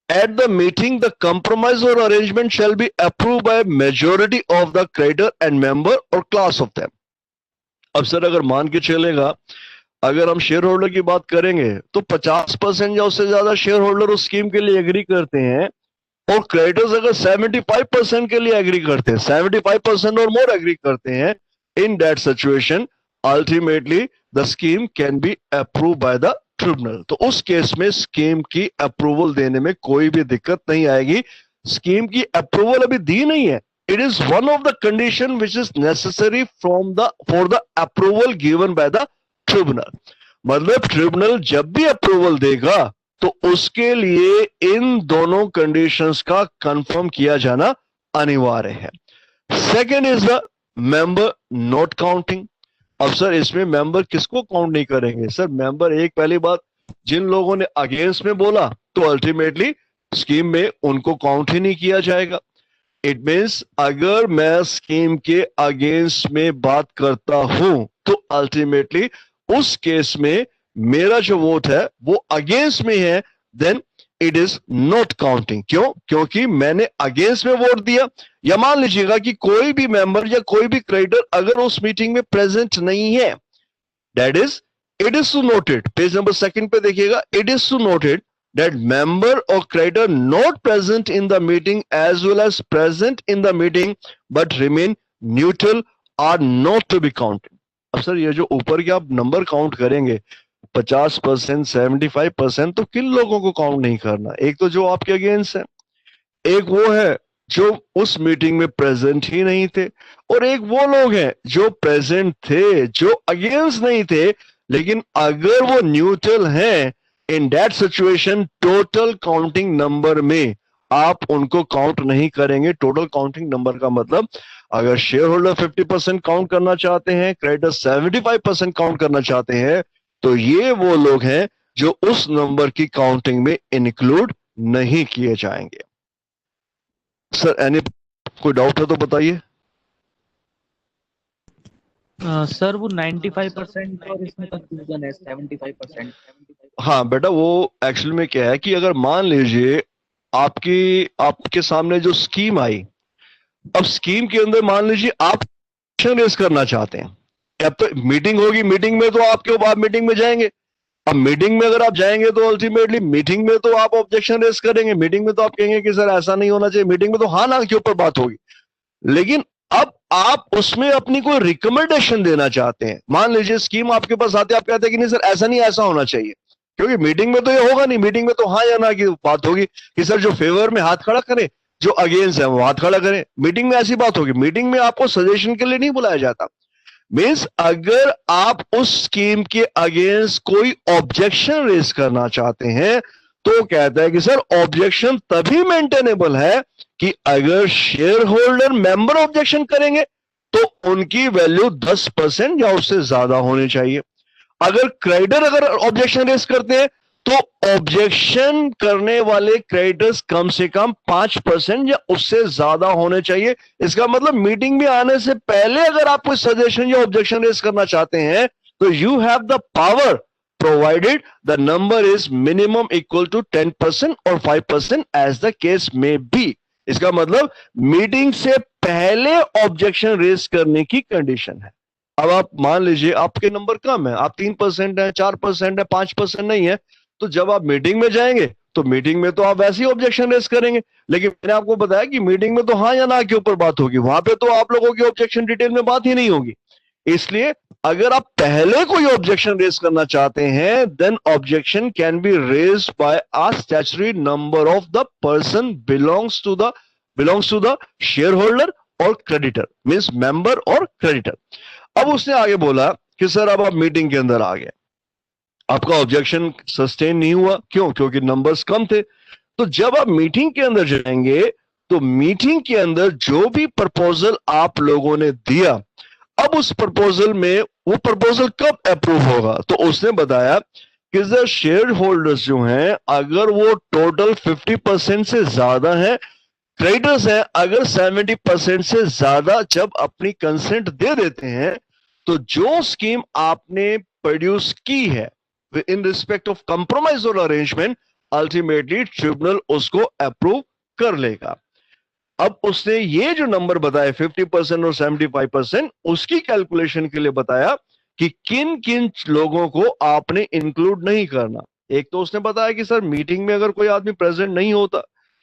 at the meeting the compromise or arrangement shall be approved by majority of the creditor and member or class of them। अब सर अगर मान के चलेगा, अगर हम शेयर होल्डर की बात करेंगे तो 50% या उससे ज्यादा शेयर होल्डर उस स्कीम के लिए एग्री करते हैं और क्रेडिटर्स अगर 75% के लिए एग्री करते हैं, 75% और मोर एग्री करते हैं, in that situation ultimately the scheme can be approve bye the tribunal. तो उस केस में स्कीम की अप्रूवल देने में कोई भी दिक्कत नहीं आएगी। स्कीम की अप्रूवल अभी दी नहीं है, it is one of the condition which is necessary for the approval given by the tribunal. मतलब ट्रिब्यूनल जब भी अप्रूवल देगा तो उसके लिए इन दोनों कंडीशंस का कंफर्म किया जाना अनिवार्य है। Second is the member not counting. अब सर इसमें मेंबर किसको काउंट नहीं करेंगे? सर मेंबर, एक पहली बात, जिन लोगों ने अगेंस्ट में बोला तो अल्टीमेटली स्कीम में उनको काउंट ही नहीं किया जाएगा। इट मींस अगर मैं स्कीम के अगेंस्ट में बात करता हूं तो अल्टीमेटली उस केस में मेरा जो वोट है वो अगेंस्ट में है, then it is not counting. क्यों? क्योंकि मैंने अगेंस्ट में वोट दिया। या मान लीजिएगा कि कोई भी मेंबर या कोई भी क्रेडिटर अगर उस मीटिंग में प्रेजेंट नहीं है, that is it is to noted, page number 2 पे देखिएगा, it is to noted that member or creditor not present in the meeting as well as present in the meeting but remain neutral are not to be counted। अब sir ये जो ऊपर के आप number count करेंगे 50%, 75%, तो किन लोगों को काउंट नहीं करना? एक तो जो आपके अगेंस्ट है, एक वो है जो उस मीटिंग में प्रेजेंट ही नहीं थे, और एक वो लोग हैं जो प्रेजेंट थे, जो अगेंस्ट नहीं थे, लेकिन अगर वो न्यूट्रल हैं, in that situation total counting number में आप उनको काउंट नहीं करेंगे। टोटल काउंटिंग नंबर का मतलब अगर शेयर होल्डर 50% काउंट करना चाहते हैं, क्रेडिटर 75% काउंट करना चाहते हैं, तो ये वो लोग हैं जो उस नंबर की काउंटिंग में इंक्लूड नहीं किए जाएंगे। सर एनी कोई डाउट है तो बताइए। सर वो 95% और इसमें कंफ्यूजन है 75%। हाँ बेटा, वो एक्चुअली में क्या है कि अगर मान लीजिए आपके सामने जो स्कीम आई, अब स्कीम के अंदर मान लीजिए आप रेस करना चाहते हैं, अब तो मीटिंग होगी, मीटिंग में तो आप मीटिंग में जाएंगे। अब मीटिंग में अगर आप जाएंगे तो अल्टीमेटली मीटिंग में तो आप ऑब्जेक्शन रेस करेंगे, मीटिंग में तो आप कहेंगे कि सर ऐसा नहीं होना चाहिए, मीटिंग में तो हाँ ना के ऊपर बात होगी। लेकिन अब आप उसमें अपनी कोई रिकमेंडेशन देना चाहते हैं, मान लीजिए स्कीम आपके पास आते हैं, आप कहते हैं कि नहीं सर ऐसा नहीं, ऐसा होना चाहिए, क्योंकि मीटिंग में तो ये होगा नहीं, मीटिंग में तो हाँ या ना की बात होगी कि सर जो फेवर में हाथ खड़ा करे, जो अगेंस्ट है वो हाथ खड़ा करे। मीटिंग में ऐसी बात होगी, मीटिंग में आपको सजेशन के लिए नहीं बुलाया जाता। मींस अगर आप उस स्कीम के अगेंस्ट कोई ऑब्जेक्शन रेज करना चाहते हैं तो कहता है कि सर ऑब्जेक्शन तभी मेंटेनेबल है कि अगर शेयर होल्डर मेंबर ऑब्जेक्शन करेंगे तो उनकी वैल्यू 10% या उससे ज्यादा होनी चाहिए। अगर क्रेडिटर अगर ऑब्जेक्शन रेज करते हैं तो ऑब्जेक्शन करने वाले क्रेडिटर्स कम से कम 5% या उससे ज्यादा होने चाहिए। इसका मतलब मीटिंग में आने से पहले अगर आप कोई सजेशन या ऑब्जेक्शन रेज करना चाहते हैं तो you have the power, provided the number is minimum equal to 10% और 5% एज द केस में बी। इसका मतलब मीटिंग से पहले ऑब्जेक्शन रेज करने की कंडीशन है। अब आप मान लीजिए आपके नंबर कम है, आप 3% है, 4% है, 5% नहीं है, तो जब आप मीटिंग में जाएंगे तो मीटिंग में तो आप वैसे ही ऑब्जेक्शन रेज करेंगे। लेकिन मैंने आपको बताया कि मीटिंग में तो हाँ या ना के ऊपर बात होगी, वहां पे तो आप लोगों की ऑब्जेक्शन डिटेल में बात ही नहीं होगी। इसलिए अगर आप पहले कोई ऑब्जेक्शन रेज करना चाहते हैं then objection can be raised by a statutory number of the person belongs to the share holder और क्रेडिटर, मींस मेंबर और क्रेडिटर। अब उसने आगे बोला कि सर अब आप मीटिंग के अंदर आ गए, आपका ऑब्जेक्शन सस्टेन नहीं हुआ, क्यों? क्योंकि नंबर्स कम थे। तो जब आप मीटिंग के अंदर जाएंगे तो मीटिंग के अंदर जो भी प्रपोजल आप लोगों ने दिया, अब उस प्रपोजल में वो प्रपोजल कब अप्रूव होगा? तो उसने बताया कि सर शेयर होल्डर्स जो हैं अगर वो टोटल 50% से ज्यादा हैं, क्रेडिटर्स हैं अगर 70% से ज्यादा जब अपनी कंसेंट दे देते हैं, तो जो स्कीम आपने प्रोड्यूस की है इन रिस्पेक्ट ऑफ कंप्रोमाइज और अरेंजमेंट, अल्टीमेटली ट्रिब्यूनल उसको अप्रूव कर लेगा। अब उसने ये जो नंबर बताया 50% और 75%, उसकी कैलकुलेशन के लिए बताया कि किन किन लोगों को आपने इंक्लूड नहीं करना। एक तो उसने बताया कि सर मीटिंग में अगर कोई आदमी प्रेजेंट नहीं होता,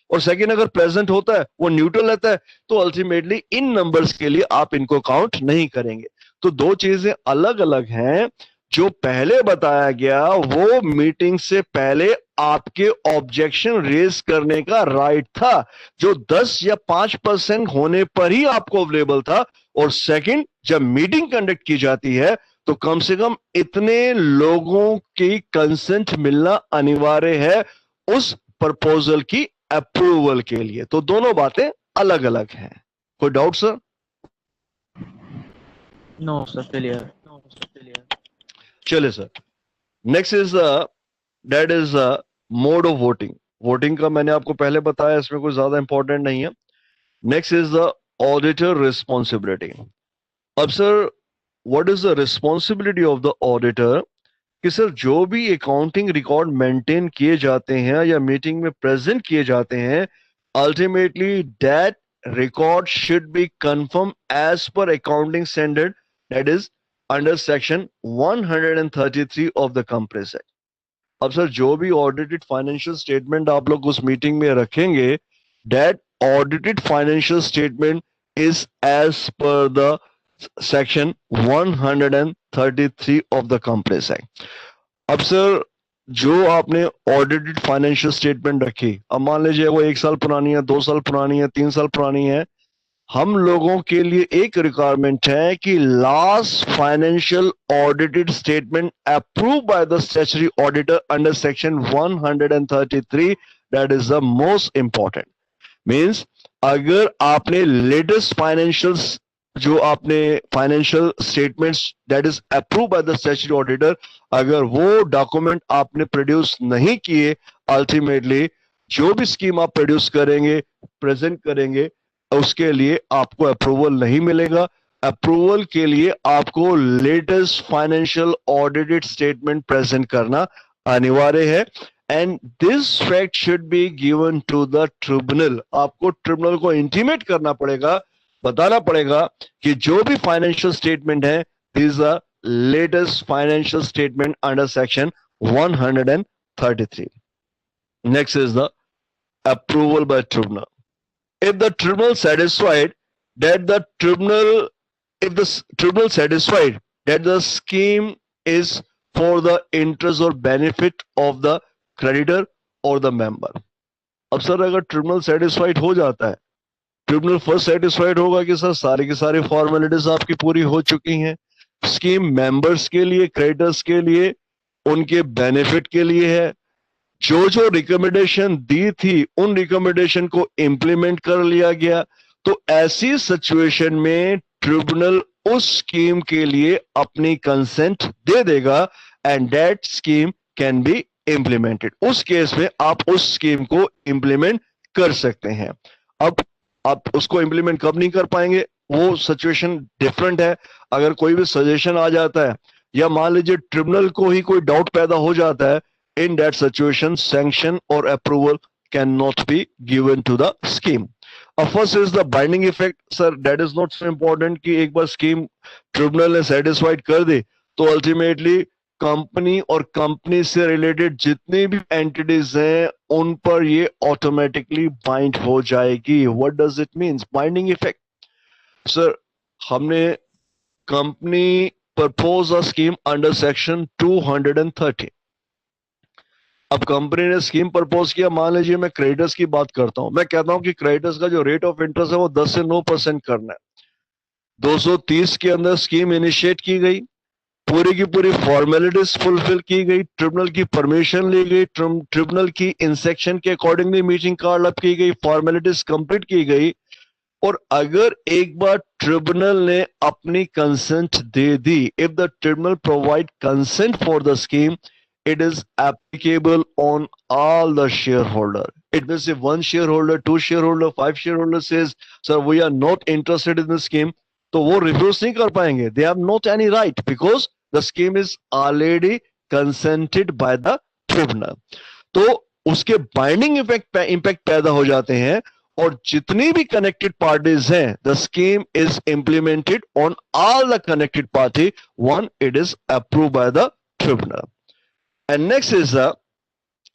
और सेकंड अगर प्रेजेंट होता है वो न्यूट्रल रहता है, तो अल्टीमेटली इन नंबर्स के लिए आप इनको काउंट नहीं करेंगे। तो दो चीजें अलग अलग हैं। जो पहले बताया गया वो मीटिंग से पहले आपके ऑब्जेक्शन रेज करने का राइट था, जो 10 या 5% होने पर ही आपको अवेलेबल था। और सेकंड, जब मीटिंग कंडक्ट की जाती है तो कम से कम इतने लोगों की कंसेंट मिलना अनिवार्य है उस प्रपोजल की अप्रूवल के लिए। तो दोनों बातें अलग अलग हैं। कोई doubt sir? No sir, clear. चले sir, next is that is mode of voting. Voting का मैंने आपको पहले बताया, इसमें कोई ज्यादा इंपॉर्टेंट नहीं है। Next is the auditor responsibility. अब sir, what is the responsibility of the auditor? कि सर जो भी अकाउंटिंग रिकॉर्ड मेंटेन किए जाते हैं या मीटिंग में प्रेजेंट किए जाते हैं, ultimately that record should be confirm as per accounting standard, that is under section 133 of the companies act. अब सर जो भी ऑडिटेड फाइनेंशियल स्टेटमेंट आप लोग उस मीटिंग में रखेंगे, that audited financial statement is as per the section 133 of the companies act. अब sir जो आपने ऑडिटेड फाइनेंशियल स्टेटमेंट रखी, अब मान लीजिए वो 1 साल पुरानी है, 2 साल पुरानी है, 3 साल पुरानी है, हम लोगों के लिए एक रिक्वायरमेंट है कि last financial audited statement approve by the statutory auditor under section 133, that is the most important. Means अगर आपने लेटेस्ट फाइनेंशियल जो आपने financial statements that is approve by the statutory auditor, अगर वो डॉक्यूमेंट आपने प्रोड्यूस नहीं किए, अल्टीमेटली जो भी स्कीम आप प्रोड्यूस करेंगे, प्रेजेंट करेंगे, उसके लिए आपको अप्रूवल नहीं मिलेगा। अप्रूवल के लिए आपको latest financial audited statement present करना अनिवार्य है। And this fact should be given to the tribunal. आपको ट्रिब्यूनल को इंटीमेट करना पड़ेगा, बताना पड़ेगा कि जो भी फाइनेंशियल स्टेटमेंट है, this are latest financial statement under section 133। Next is the approval by tribunal. If the tribunal satisfied that the tribunal satisfied that the scheme is for the interest or benefit of the creditor or the member। अब sir अगर tribunal satisfied हो जाता है, tribunal first satisfied होगा कि sir सारी की सारी फॉर्मेलिटीज आपकी पूरी हो चुकी हैं, स्कीम मेंबर्स के लिए, क्रेडिटर्स के लिए, उनके बेनिफिट के लिए है, जो जो रिकमेंडेशन दी थी उन रिकमेंडेशन को इंप्लीमेंट कर लिया गया, तो ऐसी सिचुएशन में ट्रिब्यूनल उस स्कीम के लिए अपनी कंसेंट दे देगा and that scheme can be implemented. उस केस में आप उस स्कीम को इंप्लीमेंट कर सकते हैं। अब आप उसको इंप्लीमेंट कब नहीं कर पाएंगे, वो सिचुएशन डिफरेंट है। अगर कोई भी सजेशन आ जाता है या मान लीजिए ट्रिब्यूनल को ही कोई डाउट पैदा हो जाता है, in that situation sanction or approval cannot be given to the scheme. First is the binding effect. Sir, that is not so important कि एक बार scheme tribunal ने satisfied कर दे तो ultimately कंपनी और कंपनी से रिलेटेड जितनी भी एंटिटीज हैं उन पर ये ऑटोमेटिकली बाइंड हो जाएगी। What does it means binding effect? Sir हमने company propose a scheme under section 230। अब कंपनी ने स्कीम प्रपोज किया, मान लीजिए मैं क्रेडिटर्स की बात करता हूं, मैं कहता हूं कि क्रेडिटर्स का जो रेट ऑफ इंटरेस्ट है वो 10 से 9% करना है। 230 के अंदर स्कीम इनिशिएट की गई, पूरी की पूरी फॉर्मेलिटीज फुलफिल की गई, ट्रिब्यूनल की परमिशन ली गई, ट्रिब्यूनल की इंसेक्शन के अकॉर्डिंगली मीटिंग कॉल अप की गई, फॉर्मेलिटीज कंप्लीट की गई, और अगर एक बार ट्रिब्यूनल ने अपनी consent they the, if the tribunal provide consent for the scheme, it is applicable on all the shareholder. It means if one shareholder, two shareholder, five shareholder says, sir, we are not interested in this scheme, तो वो refuse नहीं कर पाएंगे. They have not any right because the scheme is already consented by the tribunal. तो उसके binding impact पैदा हो जाते हैं और जितनी भी कनेक्टेड पार्टीज हैं, the scheme is implemented on all the connected party one it is approve by the tribunal. And next is the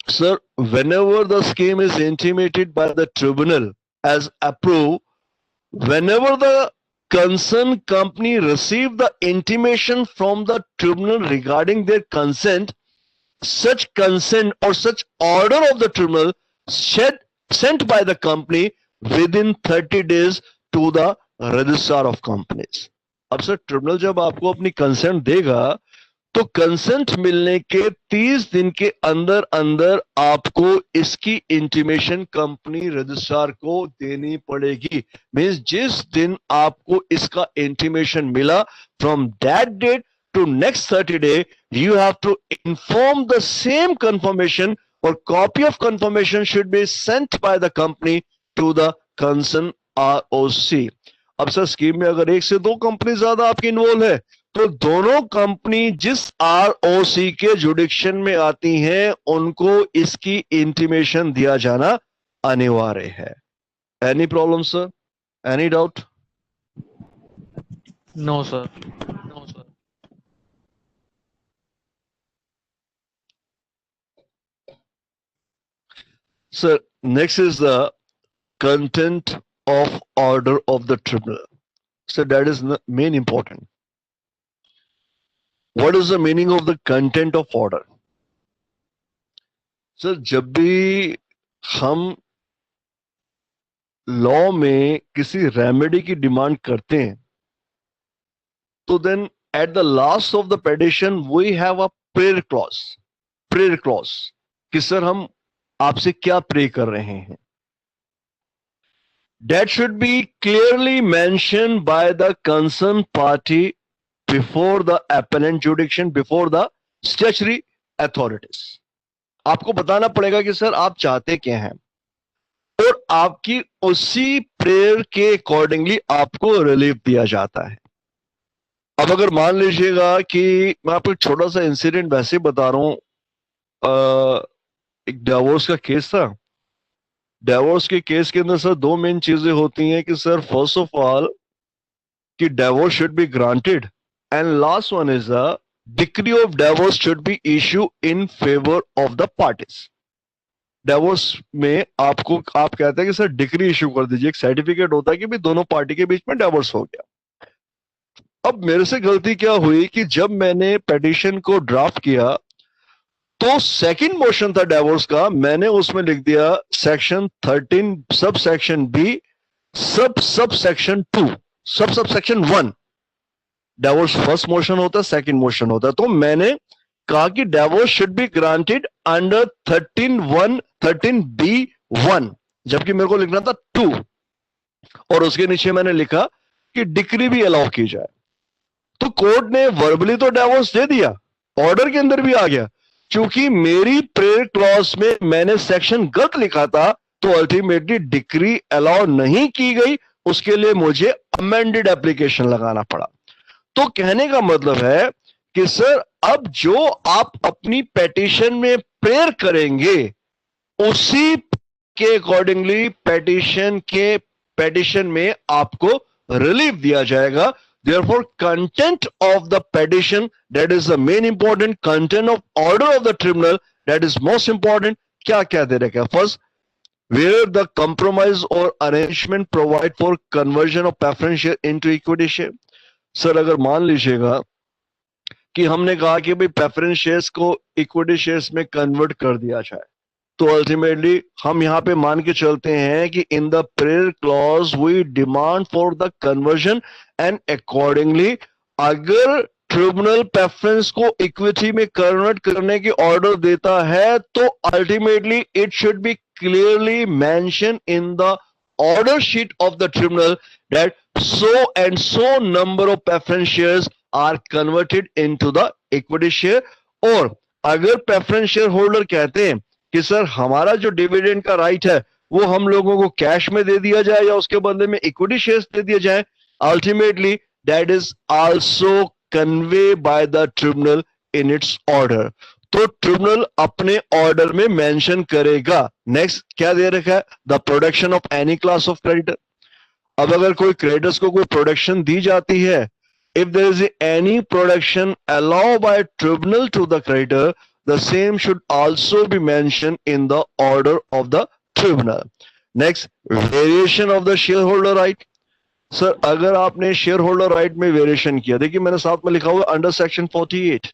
sir, whenever the scheme is intimated by the tribunal as approved, whenever the concerned company receive the intimation from the tribunal regarding their consent, such consent or such order of the tribunal sent by the company within 30 days to the registrar of companies. अब sir tribunal जब आपको अपनी consent देगा तो consent मिलने के 30 दिन के अंदर अंदर आपको इसकी इंटीमेशन कंपनी रजिस्ट्रार को देनी पड़ेगी. मींस जिस दिन आपको इसका इंटीमेशन मिला, from that date to next 30 days, you have to inform the same confirmation or copy of confirmation should be sent by the company to the concerned ROC. अब sir scheme में अगर एक से दो कंपनी ज्यादा आपकी involve है तो दोनों कंपनी जिस ROC के जुडिक्शन में आती हैं उनको इसकी इंटीमेशन दिया जाना अनिवार्य है. Any problem sir? Any doubt? No sir. Sir, next is the content of order of the tribunal. So that is the main important. What is the meaning of the content of order? Sir, जब भी हम law में किसी remedy की demand करते हैं तो then at the last of the petition we have a prayer clause कि सर हम आपसे क्या प्रे कर रहे हैं. That should be clearly mentioned by the concerned party before the appellant jurisdiction, before the statutory authorities. आपको बताना पड़ेगा कि सर आप चाहते क्या हैं और आपकी उसी प्रेयर के अकॉर्डिंगली आपको रिलीफ दिया जाता है. अब अगर मान लीजिएगा कि मैं आपको एक छोटा सा इंसिडेंट वैसे बता रहा हूं, एक डिवोर्स का केस था. डिवोर्स के केस के अंदर सर दो मेन चीजें होती हैं कि सर फर्स्ट ऑफ ऑल कि divorce should be granted and last one is a decree of divorce should be issue in favour of the parties. Divorce में आप कहते हैं कि सर डिक्री इशू कर दीजिए, एक सर्टिफिकेट होता है कि भाई दोनों पार्टी के बीच में डिवोर्स हो गया. अब मेरे से गलती क्या हुई कि जब मैंने पिटीशन को ड्राफ्ट किया तो सेकंड मोशन था डिवोर्स का, मैंने उसमें लिख दिया section 13 sub section B sub section 2 sub section 1. Divorce first motion होता है, सेकंड मोशन होता है. तो मैंने कहा कि divorce should be granted under 13B1 जबकि मेरे को लिखना था 2 और उसके नीचे मैंने लिखा कि डिक्री भी अलाउ की जाए. तो कोर्ट ने वर्बली तो डिवोर्स दे दिया, ऑर्डर के अंदर भी आ गया. क्योंकि मेरी प्रेयर क्लॉज में मैंने सेक्शन गलत लिखा था तो अल्टीमेटली डिक्री अलाउ नहीं की गई, उसके लिए मुझे अमेंडेड एप्लीकेशन लगाना पड़ा. तो कहने का मतलब है कि सर अब जो आप अपनी पेटिशन में प्रेयर करेंगे उसी के अकॉर्डिंगली पेटिशन में आपको रिलीफ दिया जाएगा. Therefore, content of the petition, that is the main important content of order of the tribunal, that is most important. क्या दे रखा है? First, where the compromise or arrangement provide for conversion of preference share into equity share. Sir अगर मान लीजिएगा कि हमने कहा कि भाई प्रेफरेंस शेयर्स को इक्विटी शेयर्स में कन्वर्ट कर दिया जाए तो अल्टीमेटली हम यहां पे मान के चलते हैं कि in the prayer clause we demand for the conversion and accordingly अगर ट्रिब्यूनल प्रेफरेंस को इक्विटी में कन्वर्ट करने की ऑर्डर देता है तो ultimately it should be clearly mention in the order sheet of the tribunal that so and so number of preference shares are converted into the equity share or अगर preference share holder कहते हैं कि sir हमारा जो dividend का right है वो हम लोगों को कैश में दे दिया जाए या उसके बदले में इक्विटी शेयर्स दे दिया जाए, ultimately that is also convey bye the tribunal in its order. तो ट्रिब्यूनल अपने ऑर्डर में मेंशन करेगा। नेक्स्ट क्या दे रखा है, the production of any class of creditor. अब अगर कोई क्रेडिटर्स को कोई प्रोडक्शन दी जाती है, if there is any production allowed by tribunal to the creditor, the same should also be mentioned in the order of the tribunal. Next, variation of the shareholder right. Sir अगर आपने share holder right में variation किया, देखिए मैंने साथ में लिखा हुआ under section 48,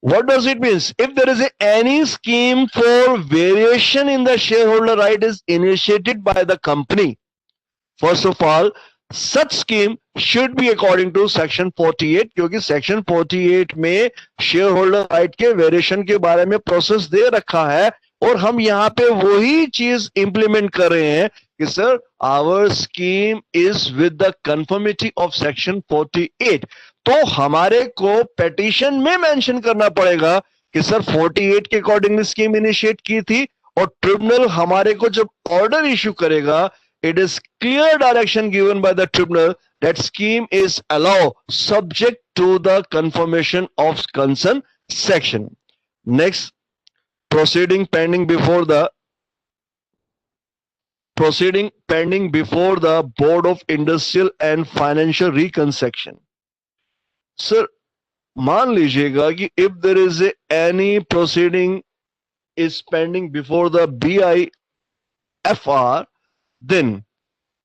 what does it mean? If there is any scheme for variation in the shareholder right is initiated by the company, first of all such scheme should be according to section 48, क्योंकि section 48 में share holder right के variation के बारे में process दे रखा है और हम यहाँ पे वही चीज इंप्लीमेंट कर रहे हैं कि sir our scheme is with the conformity of section 48। तो हमारे को पेटिशन में मेंशन करना पड़ेगा कि सर 48 के अकॉर्डिंगली स्कीम इनिशिएट की थी और ट्रिब्यूनल हमारे को जब ऑर्डर इश्यू करेगा, it is clear direction given by the tribunal that scheme is allowed subject to the confirmation of concerned section. Next, proceeding pending before the Board of Industrial and Financial Reconstruction. Sir, मान लीजिएगा कि if there is any proceeding is pending before the BIFR, then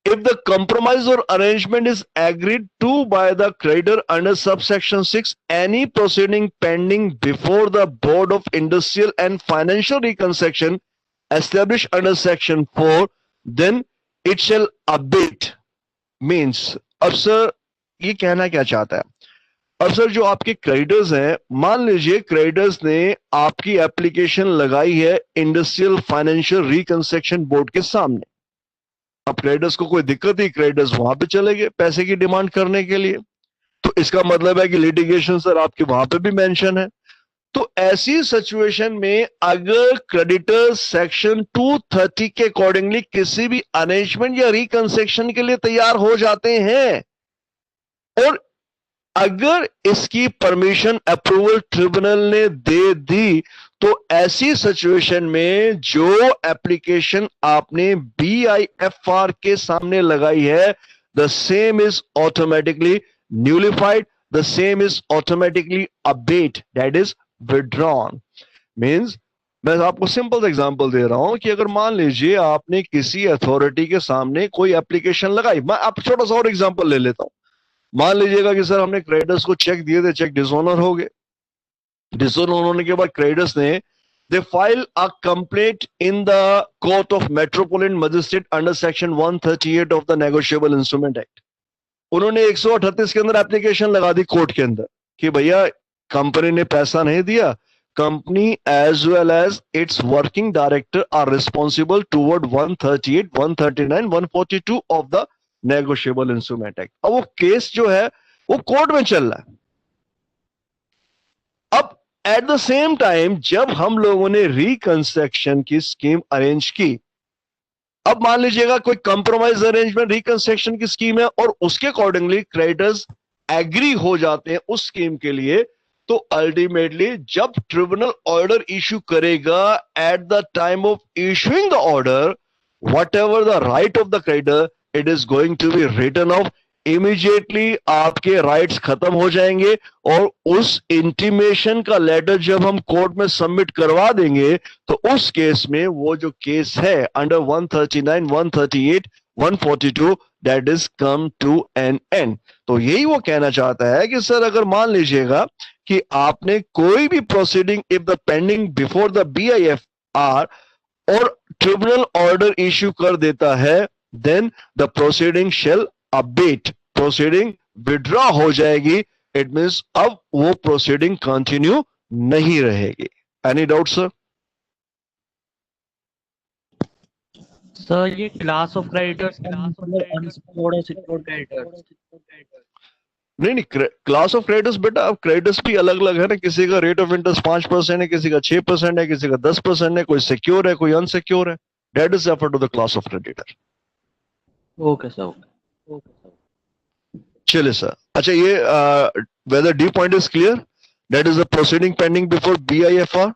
if the compromise or arrangement is agreed to by the creditor under subsection 6, any proceeding pending before the Board of Industrial and Financial Reconstruction established under section 4, then it shall abate. Means अब sir ये कहना क्या चाहता है, अब sir जो आपके creditors हैं, मान लीजिए क्रेडिटर्स ने आपकी एप्लीकेशन लगाई है इंडस्ट्रियल फाइनेंशियल रिकंस्ट्रक्शन बोर्ड के सामने। अब क्रेडिटर्स को कोई दिक्कत ही, क्रेडिटर्स वहां पे चले गए पैसे की डिमांड करने के लिए, तो इसका मतलब है कि लिटिगेशन सर आपके वहां पे भी मेंशन है। तो ऐसी सिचुएशन में अगर क्रेडिटर सेक्शन 230 के अकॉर्डिंगली किसी भी अरेंजमेंट या रिकंस्ट्रक्शन के लिए तैयार हो जाते हैं और अगर इसकी परमिशन अप्रूवल ट्रिब्यूनल ने दे दी, तो ऐसी सिचुएशन में जो एप्लीकेशन आपने BIFR के सामने लगाई है, the same is automatically nullified, the same is automatically abate, that is withdrawn. Means मैं आपको सिंपल एग्जांपल दे रहा हूं कि अगर मान लीजिए आपने किसी अथॉरिटी के सामने कोई एप्लीकेशन लगाई, मैं आप छोटा सा और एग्जांपल ले लेता हूं। मान लीजिएगा कि सर हमने क्रेडिटर्स को चेक दिए थे, चेक डिसऑनर हो गए। डिसऑनर होने के बाद क्रेडिटर्स ने they file a complaint in the court of metropolitan magistrate under section 138 of the negotiable instrument act. उन्होंने 138 के अंदर एप्लीकेशन लगा दी कोर्ट के अंदर कि भैया कंपनी ने पैसा नहीं दिया, company as well as its working director are responsible toward 138, 139, 142 of the negotiable instrument act. अब वो केस जो है वो कोर्ट में चल रहा है। अब एट द सेम टाइम जब हम लोगों ने रिकंस्ट्रक्शन की स्कीम अरेंज की, अब मान लीजिएगा कोई कंप्रोमाइज अरेंजमेंट रिकंस्ट्रक्शन की स्कीम है और उसके अकॉर्डिंगली क्रेडिटर्स एग्री हो जाते हैं उस स्कीम के लिए, तो अल्टीमेटली जब ट्रिब्यूनल ऑर्डर इश्यू करेगा, at the time of issuing the order, whatever the right of the creditor, it is going to be written off. Immediately आपके राइट्स खत्म हो जाएंगे और उस इंटीमेशन का लेटर जब हम कोर्ट में सबमिट करवा देंगे, तो उस केस में वो जो केस है under 139, 138, 142, that is come to an end. तो यही वो कहना चाहता है कि सर अगर मान लीजिएगा कि आपने कोई भी proceeding if the pending before the BIFR और ट्रिब्यूनल ऑर्डर इश्यू कर देता है, then the proceeding shall abate, proceeding withdraw हो जाएगी। इट मींस अब वो प्रोसीडिंग कंटिन्यू नहीं रहेगी। Any doubt sir? सर ये क्लास ऑफ क्रेडिटर्स अनसिक्योर्ड और सिक्योर्ड क्रेडिटर्स। नहीं नहीं, क्लास ऑफ क्रेडिटर्स बेटा, अब क्रेडिटर्स भी अलग अलग है ना, किसी का रेट ऑफ इंटरेस्ट 5% है, किसी का 6% है, किसी का 10% है, कोई सिक्योर है, कोई अनसिक्योर है. That is refer to the class of creditor. Okay sir, okay चलिए सर. अच्छा, ये whether the point is clear, that is the proceeding pending before BIFR.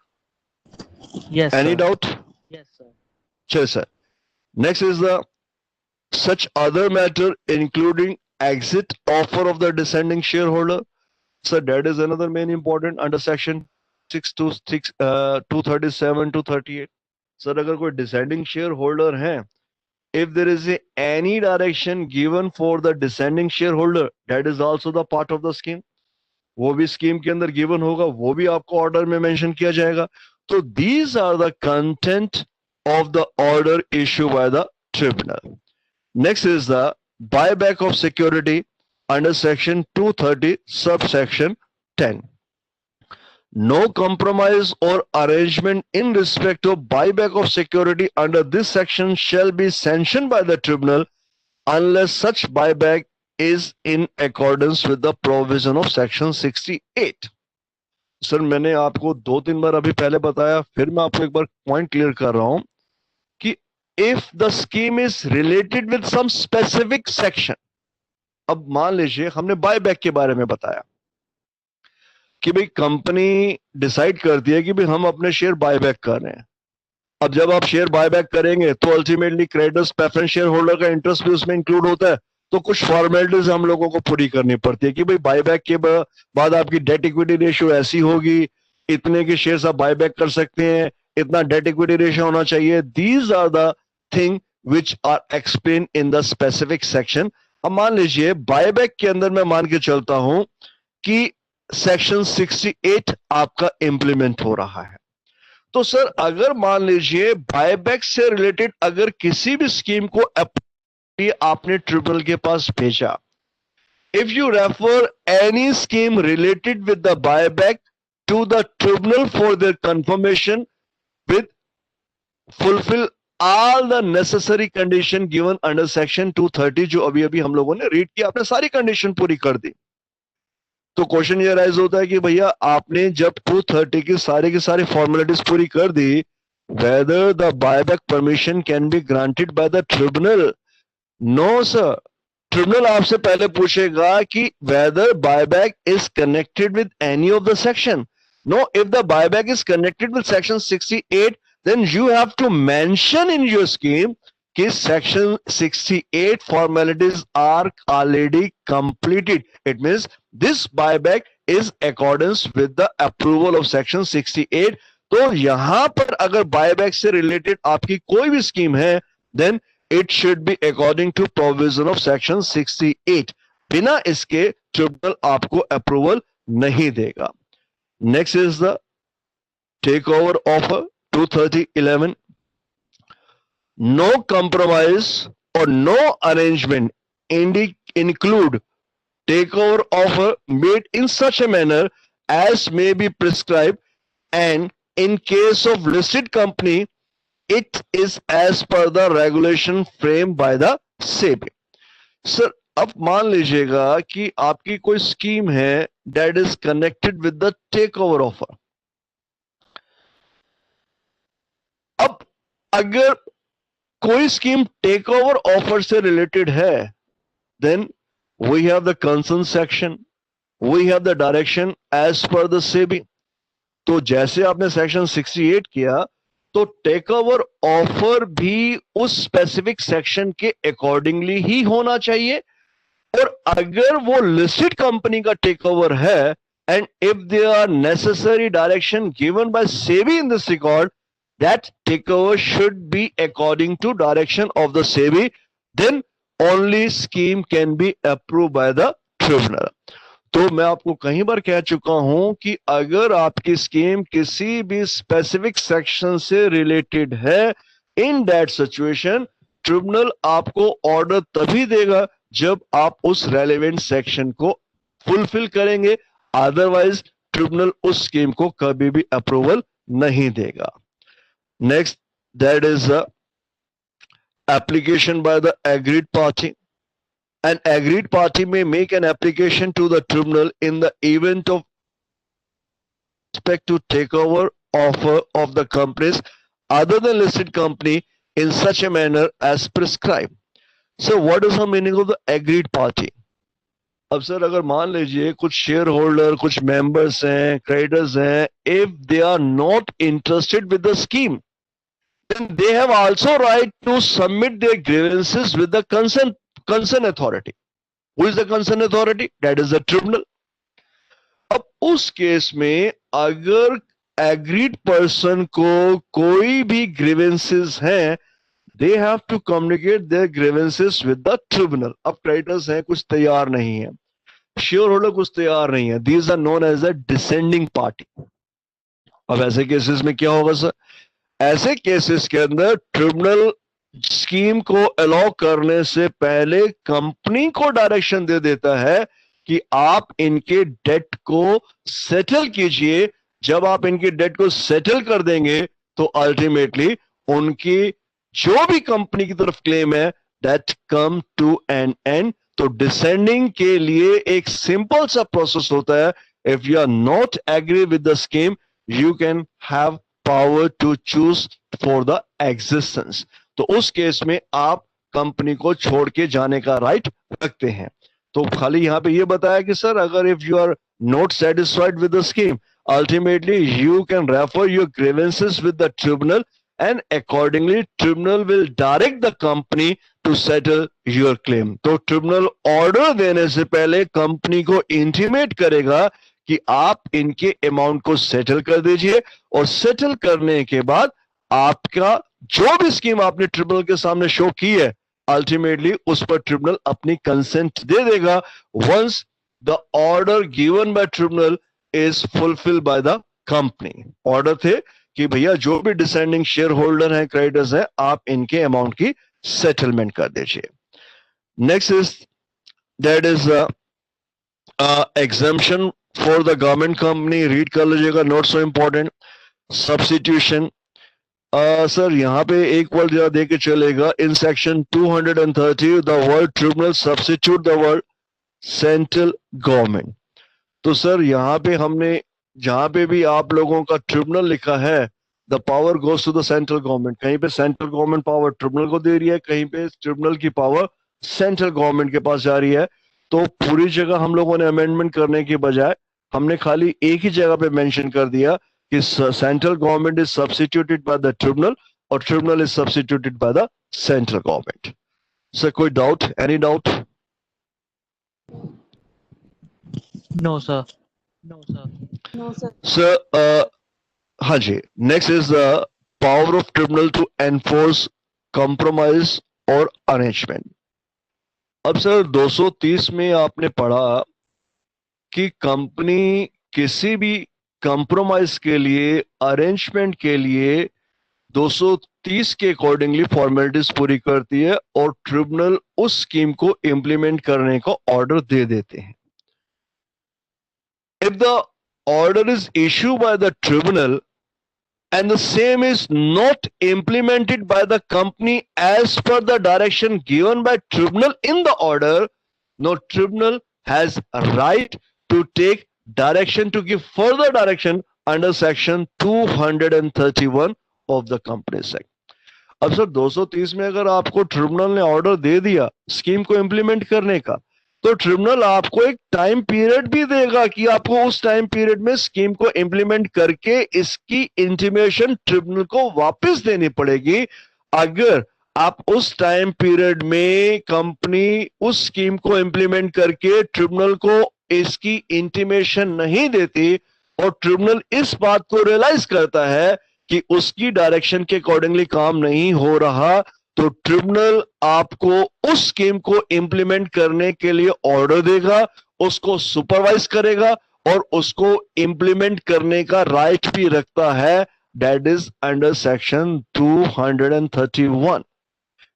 Yes any sir, doubt? Yes sir, चलिए sir. Next is the such other matter including exit offer of the descending shareholder. So that is another main important under section 626 237 to 38. Sir, अगर कोई descending shareholder है, if there is any direction given for the descending shareholder, that is also the part of the scheme. वो भी scheme के अंदर given होगा, वो भी आपको order में mention किया जाएगा. तो these are the content of the order issued by the tribunal. Next is the buyback of security under section 230 subsection 10. No compromise or arrangement in respect of buyback of security under this section shall be sanctioned by the tribunal unless such buyback is in accordance with the provision of section 68. Sir, मैंने आपको 2-3 बार अभी पहले बताया, फिर मैं आपको एक बार point clear कर रहा हूं कि if the scheme is related with some specific section. अब मान लीजिए हमने बायबैक के बारे में बताया कि भाई कंपनी डिसाइड करती है कि भाई हम अपने शेयर बायबैक कर रहे हैं. अब जब आप शेयर बायबैक करेंगे तो ultimately creditors preference shareholder का इंटरेस्ट भी उसमें इंक्लूड होता है. तो कुछ फॉर्मेलिटीज हम लोगों को पूरी करनी पड़ती है कि भाई बायबैक के बाद आपकी डेट इक्विटी रेशियो ऐसी होगी, इतने के शेयर्स आप बायबैक कर सकते हैं, इतना डेट इक्विटी रेशियो होना चाहिए. These are the thing which are explain in the specific section. अब मान लीजिए बायबैक के अंदर मैं मान के चलता हूं कि सेक्शन 68 आपका इंप्लीमेंट हो रहा है. तो सर, अगर मान लीजिए बायबैक से रिलेटेड अगर किसी भी स्कीम को आपने ट्रिब्यूनल के पास भेजा, if you refer any scheme related with the buyback to the tribunal for their confirmation with fulfil all the necessary condition given under section 230, जो अभी अभी हम लोगों ने रीड किया, आपने सारी कंडीशन पूरी कर दी. तो क्वेश्चन ये राइज होता है कि भैया आपने जब 230 की सारी फॉर्मेलिटीज पूरी कर दी, whether the buyback permission can be granted by the tribunal. No sir, tribunal आपसे पहले पूछेगा कि whether buyback is connected with any of the section. No, if the buyback is connected with section 68, then you have to mention in your scheme कि section 68 formalities are already completed. It means this buyback is accordance with the approval of section 68. तो यहां पर अगर buyback से related आपकी कोई भी scheme है, then it should be according to provision of section 68. बिना इसके ट्रिब्यूनल आपको approval नहीं देगा. Next is the takeover offer 230(11). No compromise or no arrangement include takeover offer made in such a manner as may be prescribed, and in case of listed company it is as per the regulation framed by the SEBI. Sir, अब मान लीजिएगा कि आपकी कोई scheme है that is connected with the takeover offer. अब अगर कोई स्कीम टेक ओवर ऑफर से रिलेटेड है, then we have the concern section, we have the direction as per the SEBI. तो जैसे आपने सेक्शन 68 किया, तो टेक ओवर ऑफर भी उस स्पेसिफिक सेक्शन के अकॉर्डिंगली ही होना चाहिए. और अगर वो लिस्टेड कंपनी का टेक ओवर है, and if there are necessary direction given by SEBI in this record, that takeover should be according to direction of the SEBI, then only scheme can be approved by the tribunal. तो मैं आपको कई बार कह चुका हूं कि अगर आपकी स्कीम किसी भी स्पेसिफिक सेक्शन से रिलेटेड है, इन दैट सिचुएशन ट्रिब्यूनल आपको ऑर्डर तभी देगा जब आप उस रेलेवेंट सेक्शन को फुलफिल करेंगे. अदरवाइज ट्रिब्यूनल उस स्कीम को कभी भी अप्रूवल नहीं देगा. Next, that is application by the agreed party. An agreed party may make an application to the tribunal in the event of respect to takeover offer of the companies other than listed company in such a manner as prescribed. So what is the meaning of the agreed party? अब sir अगर मान लीजिए कुछ shareholder, कुछ members हैं, creditors हैं, if they are not interested with the scheme, then they have also right to submit their grievances with the concerned authority. Who is the concerned authority? That is the tribunal. अब उस case में अगर agreed person को कोई भी grievances हैं, they have to communicate their grievances with the tribunal. अब creditors हैं, कुछ तैयार नहीं है, शेयर होल्डर कुछ तैयार नहीं है, these are known as a descending party. अब ऐसे केसेस में क्या होगा सर? ऐसे केसेस के अंदर ट्रिब्यूनल स्कीम को अलाउ करने से पहले कंपनी को डायरेक्शन दे देता है कि आप इनके डेट को सेटल कीजिए. जब आप इनके डेट को सेटल कर देंगे तो अल्टीमेटली उनकी जो भी कंपनी की तरफ क्लेम है that come to an end. तो डिसेंडिंग के लिए एक सिंपल सा प्रोसेस होता है. If you are not agree with the scheme you can have power to choose for the existence. तो उस केस में आप कंपनी को छोड़ के जाने का राइट रखते हैं. तो खाली यहां पे ये बताया कि सर अगर if you are not satisfied with the scheme ultimately you can refer your grievances with the tribunal and accordingly tribunal will direct the company to settle your claim. तो ट्रिब्यूनल ऑर्डर देने से पहले company को intimate करेगा कि आप इनके amount को सेटल कर दीजिए और सेटल करने के बाद आपका जो भी स्कीम आपने ट्रिब्यूनल के सामने शो की है अल्टीमेटली उस पर ट्रिब्यूनल अपनी कंसेंट दे देगा once the order given by tribunal is fulfilled by the company. Order थे कि भैया जो भी डिसेंडिंग शेयर होल्डर हैं, क्रेडिटर्स हैं, आप इनके अमाउंट की सेटलमेंट कर दीजिए. Next is that is exemption for the government company. Read कर लीजिएगा, not so important. Substitution sir यहां पे एक वर्ड जरा दे के चलेगा. In section 230 the word tribunal substitute the word central government. तो सर यहां पे हमने जहां पे भी आप लोगों का ट्रिब्यूनल लिखा है the power goes to the central government. कहीं पे सेंट्रल गवर्नमेंट पावर ट्रिब्यूनल को दे रही है, कहीं पे ट्रिब्यूनल की पावर सेंट्रल गवर्नमेंट के पास जा रही है. तो पूरी जगह हम लोगों ने अमेंडमेंट करने के बजाय हमने खाली एक ही जगह पे मेंशन कर दिया कि central government is substituted by the tribunal और tribunal is substituted by the central government. Sir कोई doubt, any doubt? No sir. Sir हाँ जी. Next is the power of tribunal to enforce compromise और arrangement. अब sir 230 में आपने पढ़ा कि कंपनी किसी भी कंप्रोमाइज के लिए, अरेंजमेंट के लिए 230 के अकॉर्डिंगली फॉर्मेलिटीज पूरी करती है और ट्रिब्यूनल उस स्कीम को इंप्लीमेंट करने का ऑर्डर दे देते हैं. If the order is issued by the tribunal and the same is not implemented by the company as per the direction given by tribunal in the order, no tribunal has a right to take direction to give further direction under section 231 of the Companies Act. अब sir 230 में अगर आपको tribunal ने order दे दिया scheme को implement करने का तो ट्रिब्यूनल आपको एक टाइम पीरियड भी देगा कि आपको उस टाइम पीरियड में स्कीम को इंप्लीमेंट करके इसकी इंटीमेशन ट्रिब्यूनल को वापस देनी पड़ेगी. अगर आप उस टाइम पीरियड में कंपनी उस स्कीम को इंप्लीमेंट करके ट्रिब्यूनल को इसकी इंटीमेशन नहीं देती और ट्रिब्यूनल इस बात को रियलाइज करता है कि उसकी डायरेक्शन के अकॉर्डिंगली काम नहीं हो रहा तो ट्रिब्यूनल आपको उस स्कीम को इंप्लीमेंट करने के लिए ऑर्डर देगा, उसको सुपरवाइज करेगा और उसको इंप्लीमेंट करने का राइट भी रखता है. That is under section 231.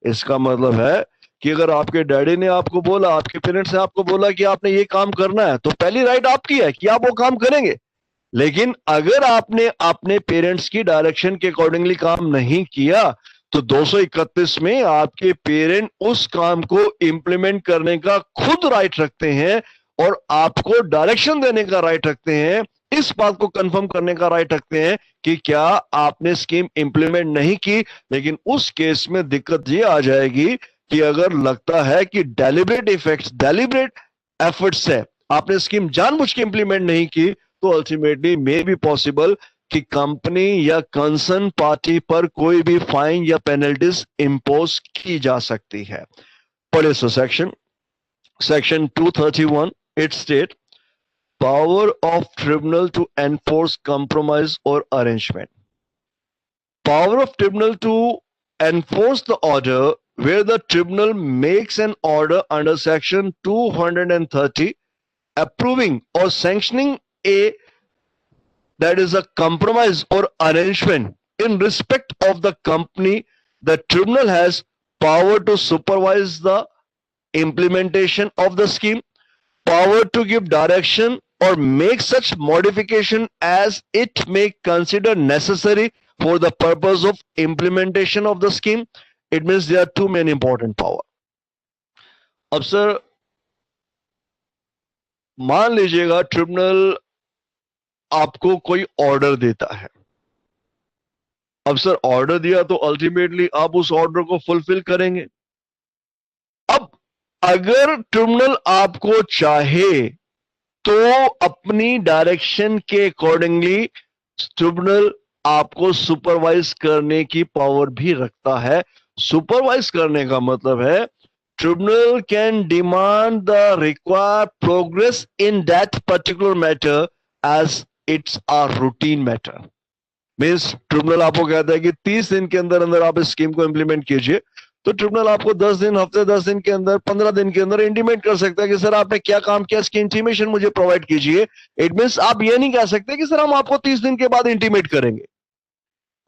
इसका मतलब है कि अगर आपके डैडी ने आपको बोला, आपके पेरेंट्स ने आपको बोला कि आपने ये काम करना है तो पहली राइट आपकी है कि आप वो काम करेंगे. लेकिन अगर आपने अपने पेरेंट्स की डायरेक्शन के अकॉर्डिंगली काम नहीं किया तो 231 में आपके पेरेंट उस काम को इंप्लीमेंट करने का खुद राइट रखते हैं और आपको डायरेक्शन देने का राइट रखते हैं, इस बात को कंफर्म करने का राइट रखते हैं कि क्या आपने स्कीम इंप्लीमेंट नहीं की। लेकिन उस केस में दिक्कत ये आ जाएगी कि अगर लगता है कि डेलिब्रेट एफर्ट्स है, आपने स्कीम जानबूझ के इंप्लीमेंट नहीं की, तो अल्टीमेटली मे बी पॉसिबल कि कंपनी या कंसर्न पार्टी पर कोई भी फाइन या पेनल्टीज इंपोज की जा सकती है। पढ़े so section 231, it state power of tribunal to enforce compromise or arrangement. Power of tribunal to enforce the order where the tribunal makes an order under section 230 approving or sanctioning that is a compromise or arrangement in respect of the company. The tribunal has power to supervise the implementation of the scheme, power to give direction or make such modification as it may consider necessary for the purpose of implementation of the scheme. It means there are two main important power. अब sir मान लीजिएगा tribunal आपको कोई order देता है। अब sir order दिया तो अल्टीमेटली आप उस ऑर्डर को फुलफिल करेंगे। अब अगर ट्रिब्यूनल आपको चाहे तो अपनी डायरेक्शन के अकॉर्डिंगली ट्रिब्यूनल आपको सुपरवाइज करने की पावर भी रखता है। सुपरवाइज करने का मतलब है tribunal can demand the required progress in that particular matter as it's a routine matter. Means tribunal आपको कहता है कि 30 दिन के अंदर अंदर आप इस स्कीम को इंप्लीमेंट कीजिए, तो ट्रिब्यूनल आपको 10 दिन, हफ्ते 10 दिन के अंदर, 15 दिन के अंदर इंटीमेट कर सकता है कि सर आपने क्या काम किया, इसकी इंटीमेशन मुझे प्रोवाइड कीजिए। इट मींस आप ये नहीं कह सकते कि सर हम आपको 30 दिन के बाद इंटीमेट करेंगे।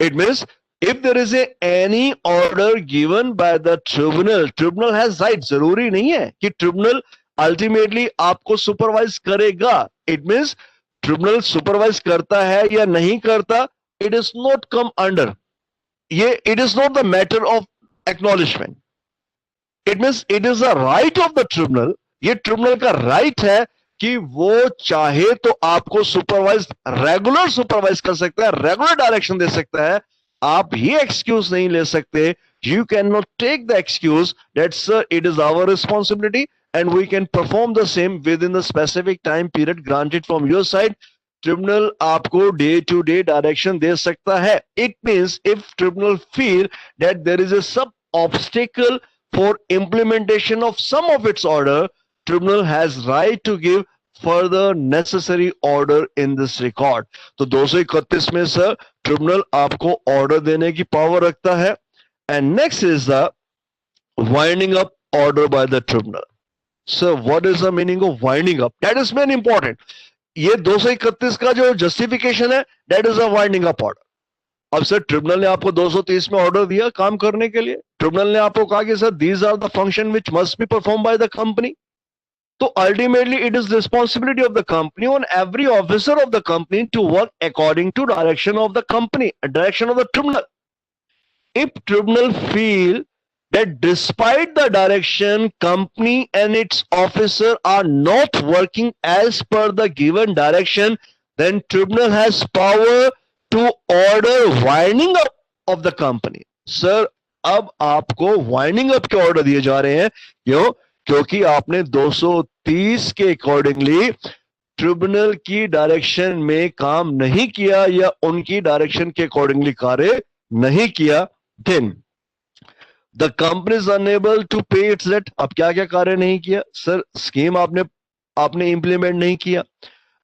It means if there is any order given by the tribunal has right. जरूरी नहीं है कि ट्रिब्यूनल अल्टीमेटली आपको सुपरवाइज करेगा। इट मींस ट्रिब्यूनल सुपरवाइज करता है या नहीं करता, it is not come under ये, it is not the matter of acknowledgement. It means it is a right of the tribunal. ये ट्रिब्यूनल का राइट है कि वो चाहे तो आपको सुपरवाइज, रेगुलर सुपरवाइज कर सकता है, रेगुलर डायरेक्शन दे सकता है। आप ये एक्सक्यूज नहीं ले सकते। You can not take the excuse that sir it is our responsibility and we can perform the same within the specific time period granted from your side. Tribunal आपको day to day direction दे सकता है। It means if tribunal feel that there is a sub obstacle for implementation of some of its order, tribunal has right to give further necessary order in this record. तो 231 में sir tribunal आपको order देने की power रखता है। And next is the winding up order by the tribunal. Sir what is the meaning of winding up? That is very important. ये 231 का जो जस्टिफिकेशन है, that is a winding up order. अब sir tribunal ने आपको 230 में order दिया काम करने के लिए। ट्रिब्यूनल ने आपको कहा कि sir these are the function which must be perform by the company. तो ultimately it is responsibility of the company on every officer of the company to work according to direction of the company, direction of the tribunal. If tribunal feel that despite the direction, company and its officer are not working as per the given direction, then tribunal has power to order winding up of the company. Sir, अब आपको winding up के order दिए जा रहे हैं। क्यों? क्योंकि आपने 230 के अकॉर्डिंगली ट्रिब्यूनल की डायरेक्शन में काम नहीं किया या उनकी डायरेक्शन के अकॉर्डिंगली कार्य नहीं किया। Then the company is unable to pay its debt. अब क्या क्या कार्य नहीं किया? सर स्कीम आपने इंप्लीमेंट नहीं किया।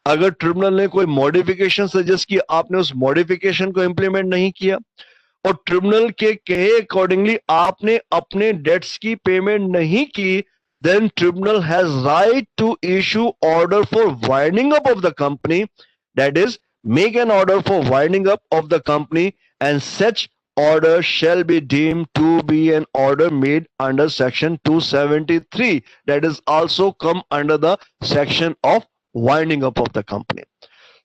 अगर ट्रिब्यूनल ने कोई मॉडिफिकेशन सजेस्ट किया, आपने उस मॉडिफिकेशन को इंप्लीमेंट नहीं किया और ट्रिब्यूनल के कहे अकॉर्डिंगली आपने अपने डेट्स की पेमेंट नहीं की, then tribunal has right to issue order for winding up of the company, that is make an order for winding up of the company and such order shall be deemed to be an order made under section 273, that is also come under the section of winding up of the company.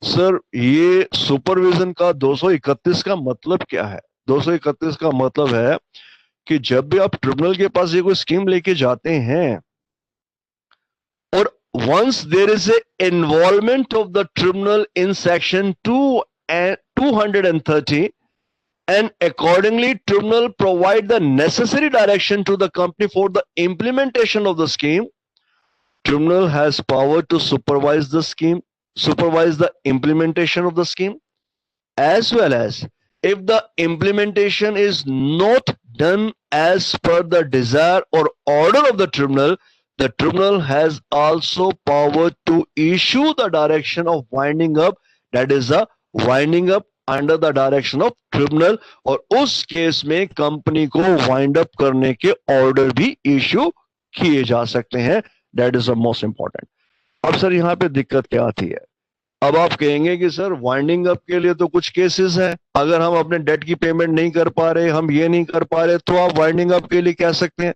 Sir ये supervision का 231 का मतलब क्या है? 231 का मतलब है कि जब भी आप ट्रिब्यूनल के पास ये कोई स्कीम लेके जाते हैं और once there is a involvement of the tribunal in section 2 and 230 and accordingly tribunal provide the necessary direction to the company for the implementation of the scheme. Tribunal has power to supervise the scheme, supervise the implementation of the scheme, as well as if the implementation is not done as per the desire or order of the tribunal has also power to issue the direction of winding up, that is the winding up under the direction of tribunal, और उस case में company को wind up करने के order भी issue किए जा सकते हैं. That is the most important. अब सर यहाँ पे दिक्कत क्या आती है? अब आप कहेंगे कि सर वाइंडिंग अप के लिए तो कुछ केसेस हैं, अगर हम अपने डेट की पेमेंट नहीं कर पा रहे, हम ये नहीं कर पा रहे, तो आप वाइंडिंग अप के लिए कह सकते हैं.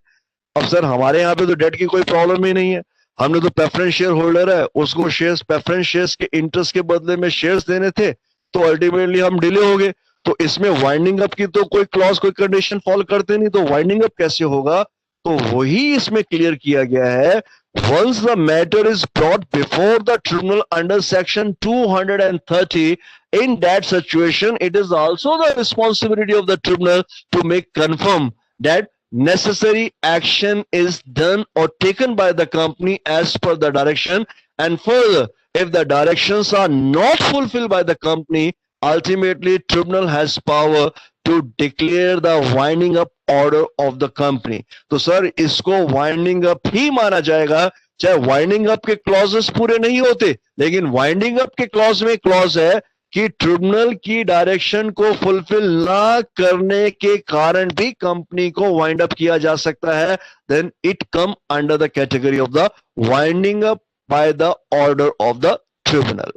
अब सर हमारे यहाँ पे तो डेट की कोई प्रॉब्लम ही नहीं है, हमने तो प्रेफरेंस शेयर होल्डर है, उसको शेयर्स, प्रेफरेंस शेयर्स के इंटरेस्ट के बदले में शेयर्स देने थे, तो अल्टीमेटली हम डिले हो गए. तो इसमें वाइंडिंग अप की तो कोई क्लॉज, कोई कंडीशन फॉलो करते नहीं, तो वाइंडिंग अप कैसे होगा? तो वही इसमें क्लियर किया गया है. Once the matter is brought before the tribunal under section 230, in that situation, it is also the responsibility of the tribunal to make confirm that necessary action is done or taken by the company as per the direction. And further, if the directions are not fulfilled by the company, ultimately tribunal has power to declare the winding up order of the company. तो sir इसको winding up ही माना जाएगा, चाहे winding up के clauses पूरे नहीं होते, लेकिन वाइंडिंग अप के क्लॉज में क्लॉज है कि ट्रिब्यूनल की डायरेक्शन को फुलफिल ना करने के कारण भी कंपनी को वाइंड अप किया जा सकता है. Then it come under the category of the winding up by the order of the tribunal.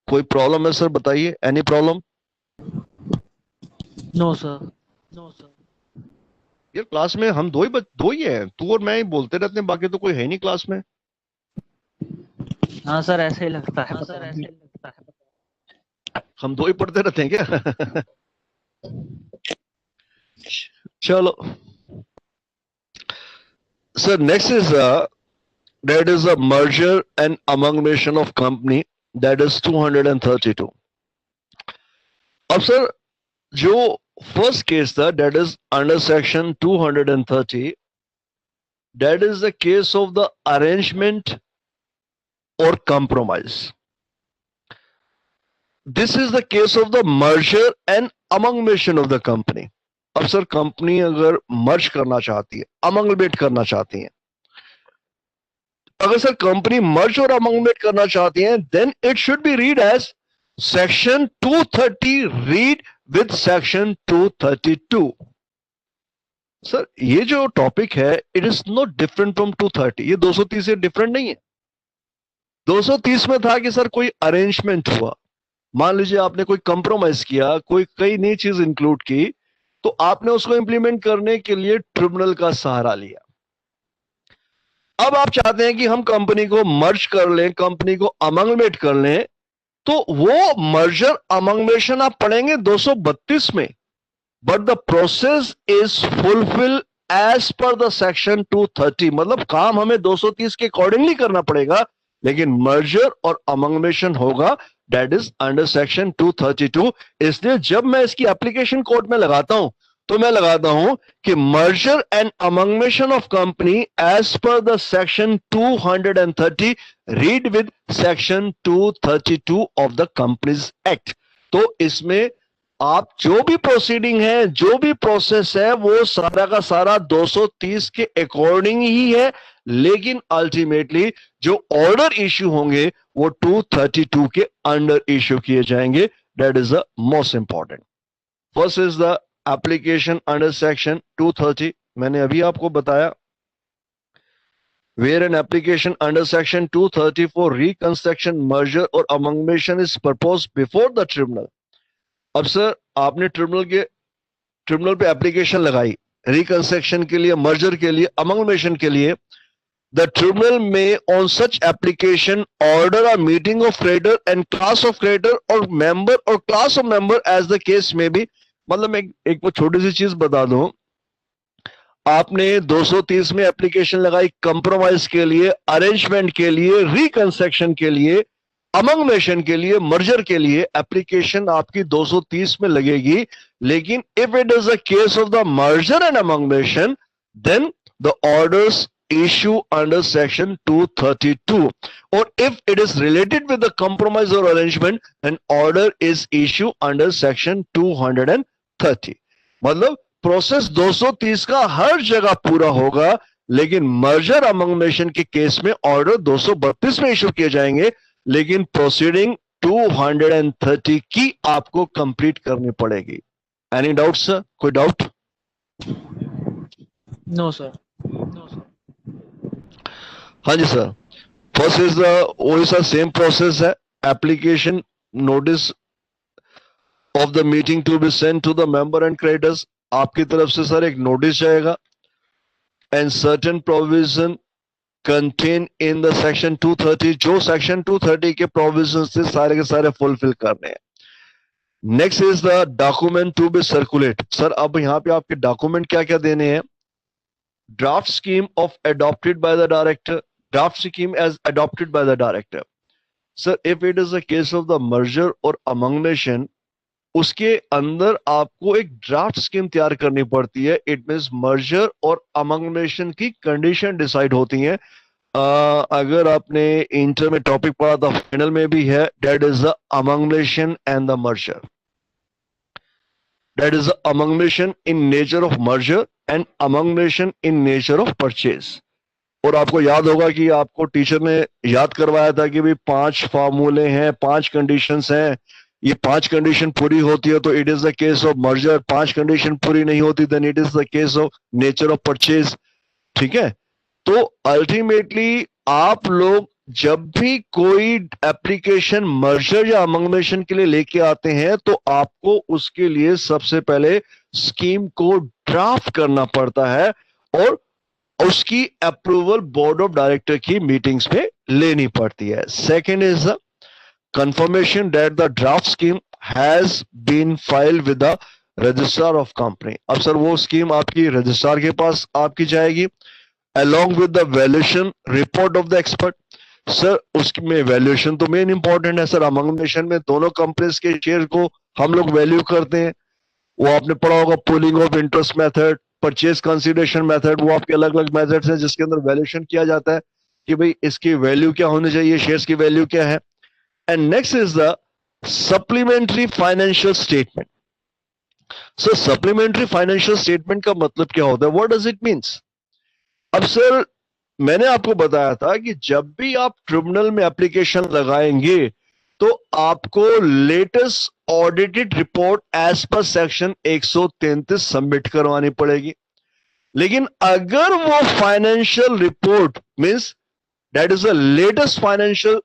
कोई प्रॉब्लम है सर? बताइए, any problem? No sir, no sir. यार क्लास में हम दो ही है, तू और मैं ही बोलते रहते हैं, बाकी तो कोई है नहीं क्लास में. हाँ सर, ऐसे ही लगता है. हाँ सर, ऐसे ही लगता है. हम दो ही पढ़ते रहते हैं क्या? चलो sir, next is that is a merger and amalgamation of company, that is 232. अब सर जो फर्स्ट केस था, that is under section 230, that is the case of the arrangement or compromise. This is the case of the merger and amalgamation of the company. अब sir company अगर मर्ज करना चाहती है, अमंगलमेट करना चाहती है, अगर सर कंपनी मर्ज और अमंगलमेट करना चाहती है, then it should be read as section 230 read with section 232. Sir ये जो टॉपिक है, it is not different from 230. ये 230 से डिफरेंट नहीं है. 230 में था कि सर कोई अरेंजमेंट हुआ, मान लीजिए आपने कोई कंप्रोमाइज किया, कोई कई नई चीज इंक्लूड की, तो आपने उसको इंप्लीमेंट करने के लिए ट्रिब्यूनल का सहारा लिया. अब आप चाहते हैं कि हम कंपनी को मर्ज कर लें, कंपनी को अमंगलमेट कर लें, तो वो मर्जर अमंगलेशन आप पढ़ेंगे 232 में. But the process is fulfil as per the section 230. मतलब काम हमें 230 के अकॉर्डिंगली करना पड़ेगा, लेकिन मर्जर और अमंगलेशन होगा दैट इज अंडर सेक्शन 232. इसलिए जब मैं इसकी एप्लीकेशन कोड में लगाता हूं, तो मैं लगाता हूं कि merger and amalgamation of company as per the section 230 read with section 232 of the companies act. तो इसमें आप जो भी प्रोसीडिंग है, जो भी प्रोसेस है, वो सारा का सारा 230 के अकॉर्डिंग ही है, लेकिन अल्टीमेटली जो ऑर्डर इश्यू होंगे वो 232 के अंडर इश्यू किए जाएंगे. That is the most important. First is the application under section 230. मैंने अभी आपको बताया, where an application under section 230 for reconstruction, merger or amalgamation is proposed before the tribunal. अब सर आपने ट्रिब्यूनल पे एप्लीकेशन लगाई रिकंस्ट्रक्शन के लिए, मर्जर के लिए, अमंगलमेशन के लिए. द ट्रिब्यूनल में on such application order a meeting of creditor and class of creditor और मेंबर और class of member as the case में बी मतलब मैं एक वो छोटी सी चीज बता दूं, आपने 230 में एप्लीकेशन लगाई कंप्रोमाइज के लिए, अरेंजमेंट के लिए, रिकंस्ट्रक्शन के लिए, अमंगमेशन के लिए, मर्जर के लिए, एप्लीकेशन आपकी 230 में लगेगी। लेकिन if it is a case of the merger and amalgamation, then the orders issue under section 232, or if it is related with the compromise or arrangement, an order is issued under section 230। मतलब process 230 का हर जगह पूरा होगा, लेकिन merger अमंगमेशन के case में order 232 में issue किए जाएंगे, लेकिन प्रोसीडिंग 230 की आपको कंप्लीट करनी पड़ेगी। Any doubt sir? कोई डाउट? No sir. हाँ जी सर। फर्स्ट इज द वही सर सेम प्रोसेस है, application notice of the meeting to be send to the member and creditors. आपकी तरफ से सर एक नोटिस जाएगा, and certain provision contain in the section 230, जो सेक्शन 230 के प्रोविजन से सारे के सारे फुलफिल करने हैं। Next is the document to be circulate. Sir अब यहां पे आपके डॉक्यूमेंट क्या क्या देने हैं? Draft scheme of adopted by the director, draft scheme as adopted by the director. Sir if it is a case of the merger और amalgamation, उसके अंदर आपको एक ड्राफ्ट स्कीम तैयार करनी पड़ती है। इट मींस मर्जर और अमंगमेशन की कंडीशन डिसाइड होती हैं। अगर आपने इंटर में टॉपिक पढ़ा था, फाइनल में भी है, that is the amalgamation and the merger. That is the amalgamation in nature of merger and amalgamation in nature of purchase. और आपको याद होगा कि आपको टीचर ने याद करवाया था कि भाई 5 फार्मूले हैं, 5 कंडीशंस हैं, ये 5 कंडीशन पूरी होती है तो it is the case of merger, 5 condition पूरी नहीं होती then it is the case of nature of purchase. ठीक है, तो अल्टीमेटली आप लोग जब भी कोई एप्लीकेशन मर्जर या अमंगमेशन के लिए लेके आते हैं, तो आपको उसके लिए सबसे पहले स्कीम को ड्राफ्ट करना पड़ता है और उसकी अप्रूवल बोर्ड ऑफ डायरेक्टर की मीटिंग्स में लेनी पड़ती है। Second is the confirmation that the draft scheme has been filed with the registrar of company। अब सर वो स्कीम आपकी रजिस्ट्रार के पास आपकी जाएगी along with the valuation report of the expert। Sir उसमें वैल्यूएशन तो मेन इंपॉर्टेंट है sir. अमंगमेशन में दोनों कंपनीज के शेयर को हम लोग वैल्यू करते हैं, वो आपने पढ़ा होगा, pooling of interest method, purchase consideration method, वो आपके अलग अलग मेथड्स हैं जिसके अंदर वैल्यूएशन किया जाता है कि भाई इसकी वैल्यू क्या होनी चाहिए, शेयर्स की वैल्यू क्या है। And next is the supplementary financial statement। So supplementary financial statement का मतलब क्या होता है? What does it means? अब सर मैंने आपको बताया था कि जब भी आप ट्रिब्यूनल में एप्लीकेशन लगाएंगे तो आपको latest audited report as per section 133 submit करवानी पड़ेगी। लेकिन अगर वो financial report means that is the latest financial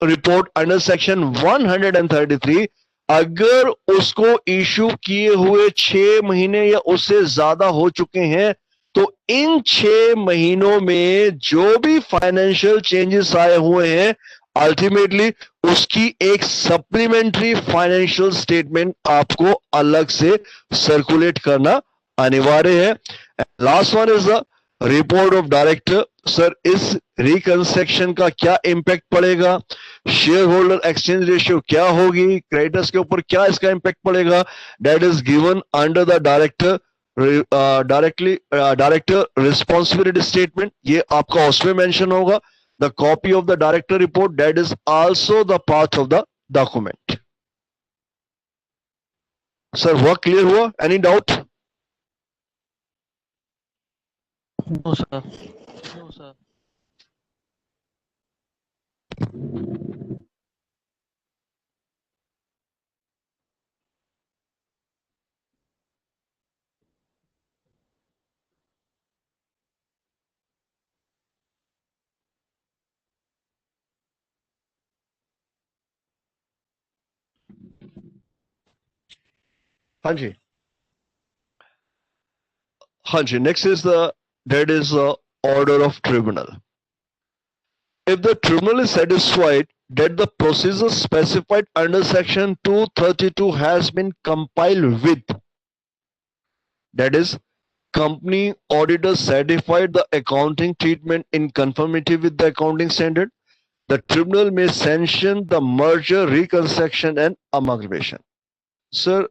report under section 133, अगर उसको इशू किए हुए 6 महीने या उससे ज्यादा हो चुके हैं, तो इन 6 महीनों में जो भी फाइनेंशियल चेंजेस आए हुए हैं, अल्टीमेटली उसकी एक सप्लीमेंट्री फाइनेंशियल स्टेटमेंट आपको अलग से सर्कुलेट करना अनिवार्य है। Last one is the report of director. Sir इस रिकंस्ट्रक्शन का क्या इंपैक्ट पड़ेगा, शेयर होल्डर एक्सचेंज रेशियो क्या होगी, क्रेडिटर्स के ऊपर क्या इसका इंपैक्ट पड़ेगा, that is given under the director director responsibility statement. ये आपका उसमें मेंशन होगा। The copy of the director report that is also the part of the document. Sir वह क्लियर हुआ? Any doubt? No sir. No sir. हाँ जी, हाँ जी। Next is the that is the order of tribunal। If the tribunal is satisfied that the procedure specified under section 232 has been compiled with, that is, company auditor certified the accounting treatment in conformity with the accounting standard, the tribunal may sanction the merger, reconstruction and amalgamation. Sir,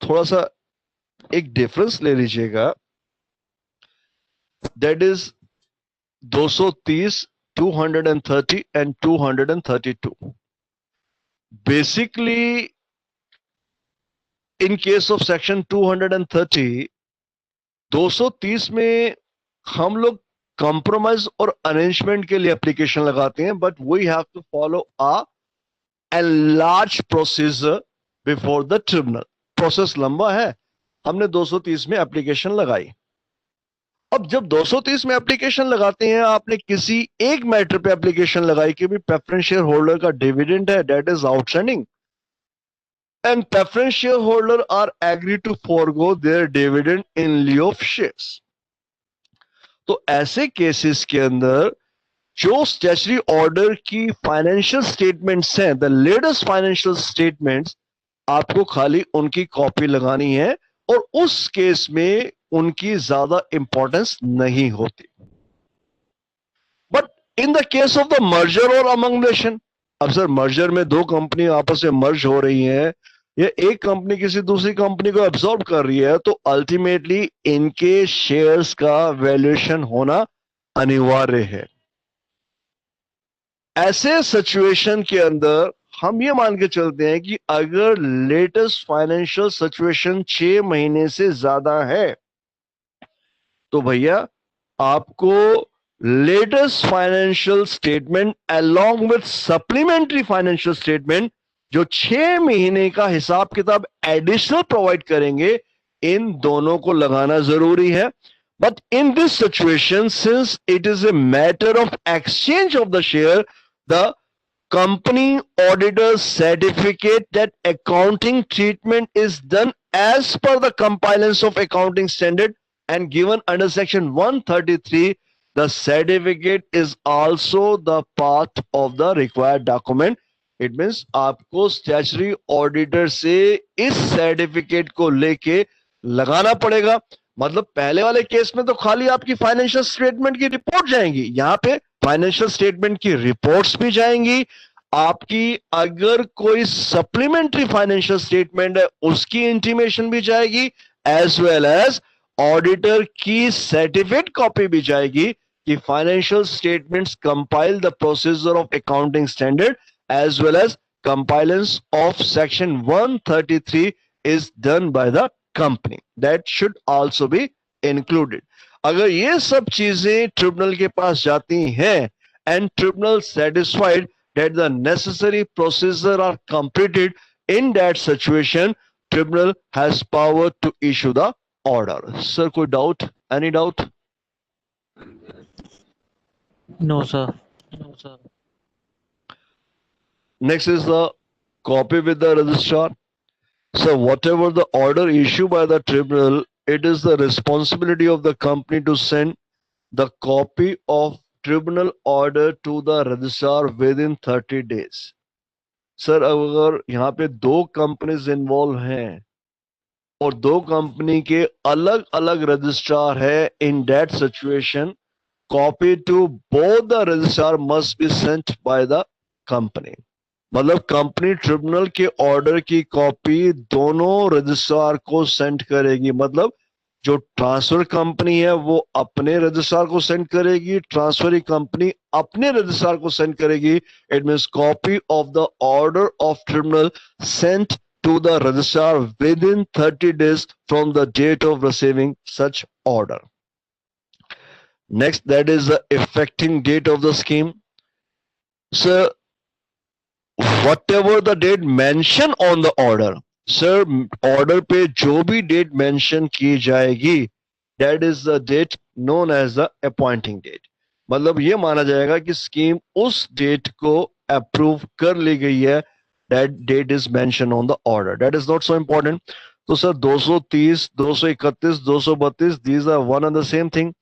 थोड़ा सा एक difference ले लीजिएगा, that is 230, 230 and 232. Basically, in case of section 230, 230 में हम लोग compromise और arrangement के लिए application लगाते हैं, but we have to follow a large procedure before the tribunal. Process लंबा है, हमने 230 में application लगाई. अब जब 230 में एप्लीकेशन लगाते हैं, आपने किसी एक मैटर पे एप्लीकेशन लगाई कि भी प्रेफरेंस शेयर होल्डर का डिविडेंड है, that is outstanding, and preference shareholder are agree to forgo their dividend in lieu of shares. तो ऐसे केसेस के अंदर जो स्टैच्यूटरी ऑर्डर की फाइनेंशियल स्टेटमेंट्स हैं, द लेटेस्ट फाइनेंशियल स्टेटमेंट्स, आपको खाली उनकी कॉपी लगानी है और उस केस में उनकी ज्यादा इंपॉर्टेंस नहीं होती. But in the case of the merger और अमंगलेशन, अब सर मर्जर में दो कंपनी आपस में मर्ज हो रही हैं, या एक कंपनी किसी दूसरी कंपनी को एब्सॉर्ब कर रही है, तो अल्टीमेटली इनके शेयर्स का वैल्यूएशन होना अनिवार्य है. ऐसे सिचुएशन के अंदर हम ये मान के चलते हैं कि अगर लेटेस्ट फाइनेंशियल सिचुएशन 6 महीने से ज्यादा है, तो भैया आपको latest financial statement along with supplementary financial statement जो 6 महीने का हिसाब किताब एडिशनल प्रोवाइड करेंगे, इन दोनों को लगाना जरूरी है. But in this situation, since it is a matter of exchange of the share, the company auditor certificate that accounting treatment is done as per the compliance of accounting standard and given under section 133, the certificate is also the part of the required document. It means आपको statutory auditor से इस certificate को लेके लगाना पड़ेगा. मतलब पहले वाले केस में तो खाली आपकी फाइनेंशियल स्टेटमेंट की रिपोर्ट जाएंगी, यहाँ पे फाइनेंशियल स्टेटमेंट की रिपोर्ट्स भी जाएंगी, आपकी अगर कोई सप्लीमेंट्री फाइनेंशियल स्टेटमेंट है उसकी इंटीमेशन भी जाएगी, एज वेल एज ऑडिटर की सर्टिफिकेट कॉपी भी जाएगी कि financial statements compile the procedure of accounting standard as well as compliance of section 133 is done by the company. That should also be included. अगर ये सब चीजें ट्रिब्यूनल के पास जाती हैं and tribunal satisfied that the necessary procedures are completed, in that situation tribunal has power to issue the order. Sir, कोई doubt? Any doubt? No sir. No sir. Next is the copy with the registrar. So whatever the order issued by the tribunal, it is the responsibility of the company to send the copy of tribunal order to the registrar within 30 days. Sir अगर यहाँ पे दो companies involve हैं और दो company के अलग अलग रजिस्ट्रार है, in that situation copy to both the registrar must be sent by the company. मतलब कंपनी ट्रिब्यूनल के ऑर्डर की कॉपी दोनों रजिस्ट्रार को सेंड करेगी. मतलब जो ट्रांसफर कंपनी है वो अपने रजिस्ट्रार को सेंड करेगी, ट्रांसफरी कंपनी अपने रजिस्ट्रार को सेंड करेगी. It means copy of the order of tribunal sent to the registrar within 30 days from the date of receiving such order. Next, that is the effecting date of the scheme. Sir whatever the date mentioned on the order, sir order पे जो भी date mention की जाएगी, that is the date known as the appointing date. मतलब ये माना जाएगा कि स्कीम उस डेट को अप्रूव कर ली गई है, that date is mention on the order. That is not so important. तो sir 230, 231, 232 these are one and the same thing.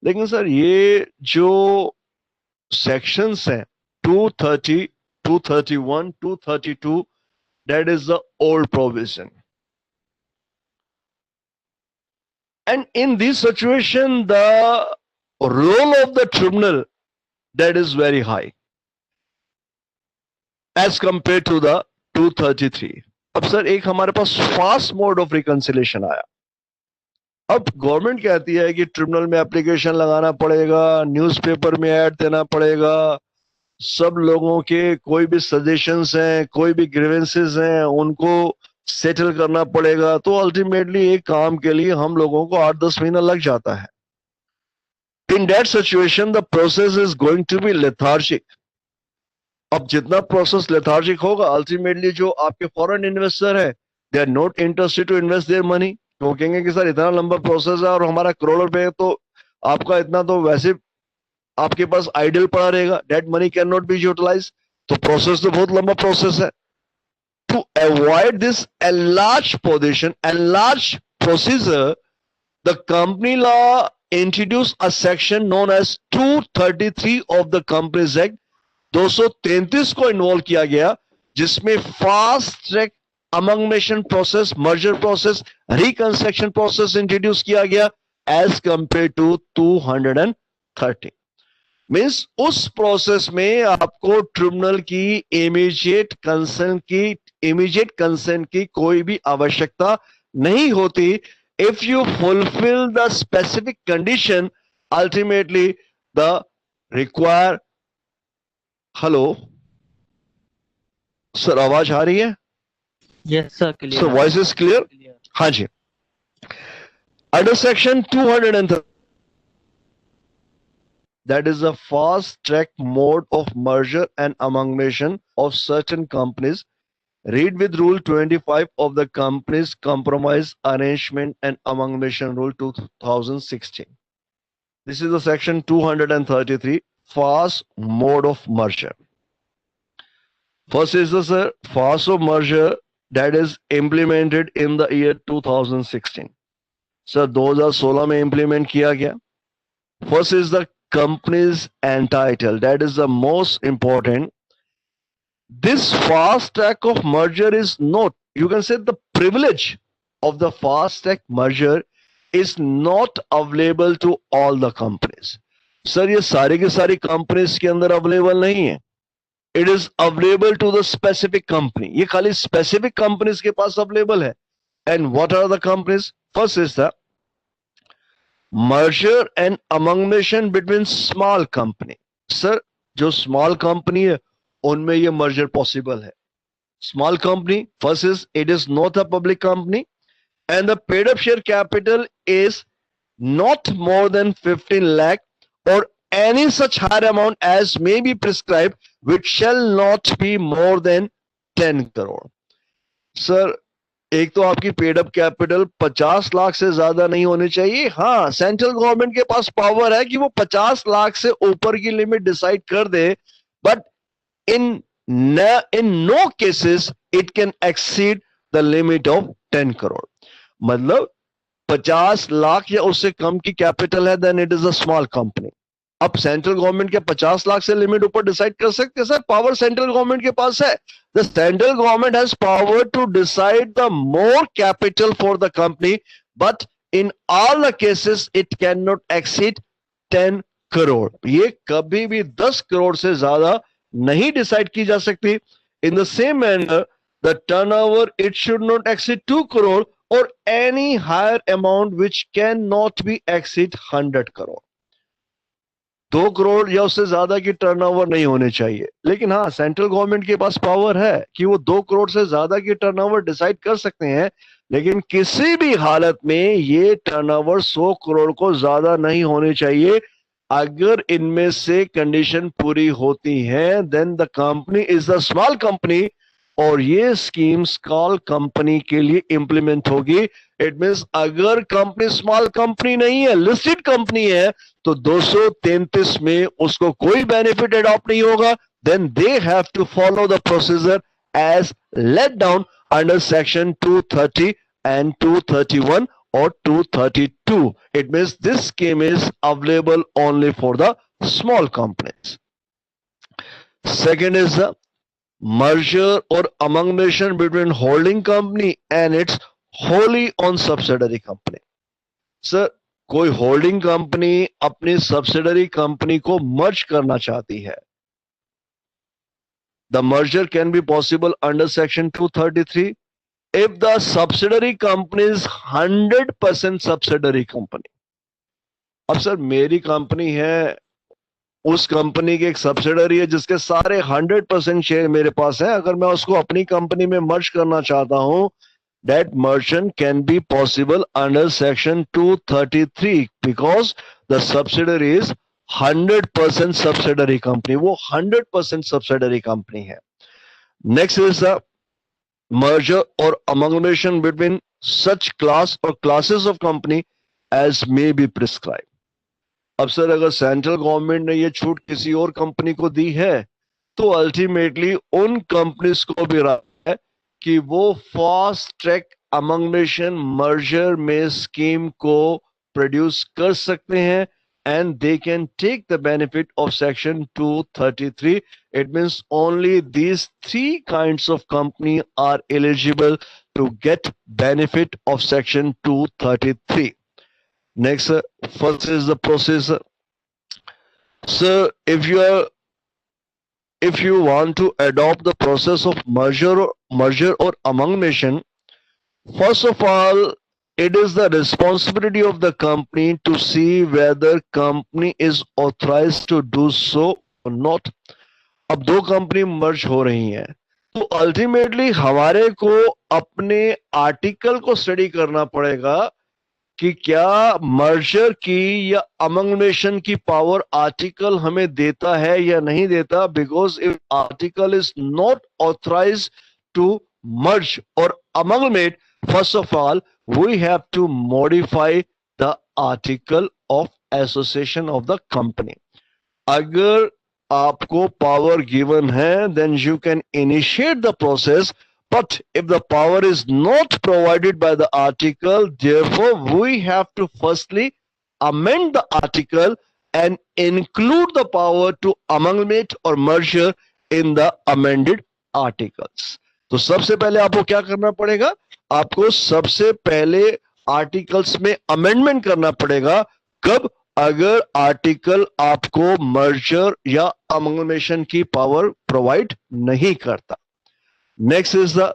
लेकिन सर ये जो सेक्शंस हैं 230, 231, 232, that is the old provision. And in this situation, the role of the tribunal, that is very high as compared to the 233. अब sir एक हमारे पास fast mode of reconciliation आया. अब government कहती है कि ट्रिब्यूनल में एप्लीकेशन लगाना पड़ेगा, न्यूज़पेपर में ऐड देना पड़ेगा, सब लोगों के कोई भी सजेशंस हैं, कोई भी ग्रीवेंसेस हैं, उनको सेटल करना पड़ेगा. तो अल्टीमेटली एक काम के लिए हम लोगों को 8-10 महीना लग जाता है. In that situation the process is going to be lethargic. अब जितना प्रोसेस लेथार्जिक होगा, अल्टीमेटली जो आपके फॉरेन इन्वेस्टर है, they are not interested to invest their money. वो कहेंगे कि सर इतना लंबा प्रोसेस है और हमारा करोड़ों रुपए है, तो आपका इतना तो वैसे आपके पास आइडल पड़ा रहेगा. That money can not be utilize. तो प्रोसेस तो बहुत लंबा प्रोसेस है. To avoid this enlarged position, enlarged procedure, the company law introduced a section known as 233 of the Companies Act. 233 को इन्वॉल्व किया गया, जिसमें fast track amalgamation process, merger process, reconstruction process introduce किया गया एज कंपेयर टू 230. मीन्स उस process में आपको tribunal की इमीडिएट कंसेंट की कोई भी आवश्यकता नहीं होती. If you fulfil the specific condition, ultimately the require. Hello sir, आवाज आ रही है? Yes, sir. Clear. Sir, voice is clear? Clear. हाँ जी. Under section 230, that is a fast track mode of merger and amalgamation of certain companies. Read with Rule 25 of the Companies Compromise Arrangement and Amalgamation Rule 2016. This is the section 233, fast mode of merger. First is the fast of merger that is implemented in the year 2016. Sir, 2016 में implement किया गया. First is the companies and title, that is the most important. This fast track of merger is not, you can say the privilege of the fast track merger is not available to all the companies. Sir, ये सारी की सारी companies के अंदर available नहीं है. It is available to the specific company. ये खाली specific companies के पास available है. And what are the companies? First is the merger and amalgamation between small company. Sir, जो small company है, उनमें ये merger possible है. Small company, first is it is not a public company, and the paid up share capital is not more than 15 lakh or any such higher amount as may be prescribed, which shall not be more than 10 crore. Sir, एक तो आपकी paid up capital 50 lakh से ज्यादा नहीं होनी चाहिए. हाँ, central government के पास पावर है कि वो 50 लाख से ऊपर की लिमिट डिसाइड कर दे, but in no cases it can exceed the limit of 10 crore. मतलब 50 लाख या उससे कम की कैपिटल है, then it is a small company. अब सेंट्रल गवर्नमेंट के 50 लाख से लिमिट ऊपर डिसाइड कर सकते हैं? सर, पावर सेंट्रल गवर्नमेंट के पास है. The central government has power to decide the more capital for the company, but in all the cases it cannot exceed 10 crore. ये कभी भी 10 करोड़ से ज्यादा नहीं डिसाइड की जा सकती. In the same manner, the turnover it should not exceed 2 crore or any higher amount which cannot be exceed 100 crore. 2 crore या उससे ज्यादा की टर्नओवर नहीं होने चाहिए. लेकिन हाँ, सेंट्रल गवर्नमेंट के पास पावर है कि वो 2 करोड़ से ज्यादा की टर्नओवर डिसाइड कर सकते हैं, लेकिन किसी भी हालत में ये टर्नओवर 100 करोड़ को ज्यादा नहीं होने चाहिए. अगर इनमें से कंडीशन पूरी होती है, then the company is the small company और ये स्कीम स्मॉल कंपनी के लिए इंप्लीमेंट होगी. इट मींस अगर कंपनी स्मॉल कंपनी नहीं है, लिस्टेड कंपनी है, तो 233 में उसको कोई बेनिफिट अडॉप्ट नहीं होगा. Then they have to follow the procedure as laid down under section 230 and 231 or 232. It means this scheme is available only for the small companies. Second is the merger or amalgamation between holding company and its wholly owned subsidiary company. Sir, कोई holding company अपनी subsidiary company को मर्ज करना चाहती है. The merger can be possible under section 233 if the subsidiary company is 100% subsidiary company. अब sir मेरी company है, उस कंपनी की एक सब्सिडरी है जिसके सारे 100% शेयर मेरे पास है. अगर मैं उसको अपनी कंपनी में मर्ज करना चाहता हूं, that merger can be possible under section 233 because the subsidiary is 100% subsidiary company. वो 100% subsidiary company है. Next is the merger or amalgamation between such class or classes of company as may be prescribed. अब sir अगर central government ने ये छूट किसी और company को दी है तो अल्टीमेटली उन कंपनीज को भी रहा है कि वो फास्ट ट्रैक अमंगमेशन मर्जर में स्कीम को प्रोड्यूस कर सकते हैं and they can take the benefit of section 233. It means only these three kinds of company are eligible to get benefit of section 233. Next, first is the process. So if you want to adopt the process of merger or amalgamation, first of all, it is the responsibility of the company to see whether company is authorized to do so or not. अब दो company merge हो रही हैं तो ultimately हमारे को अपने article को स्टडी करना पड़ेगा कि क्या मर्जर की या अमंगमेशन की पावर आर्टिकल हमें देता है या नहीं देता. Because if article is not authorised to merge और amalgamate, first of all we have to modify the article of association of the company. अगर आपको power given है then you can initiate the process, but if the power is not provided by the article, therefore we have to firstly amend the article and include the power to amalgamate or merger in the amended articles. तो सबसे पहले आपको क्या करना पड़ेगा, आपको सबसे पहले आर्टिकल्स में अमेंडमेंट करना पड़ेगा. कब? अगर आर्टिकल आपको मर्जर या अमंगमेशन की पावर प्रोवाइड नहीं करता. Next is the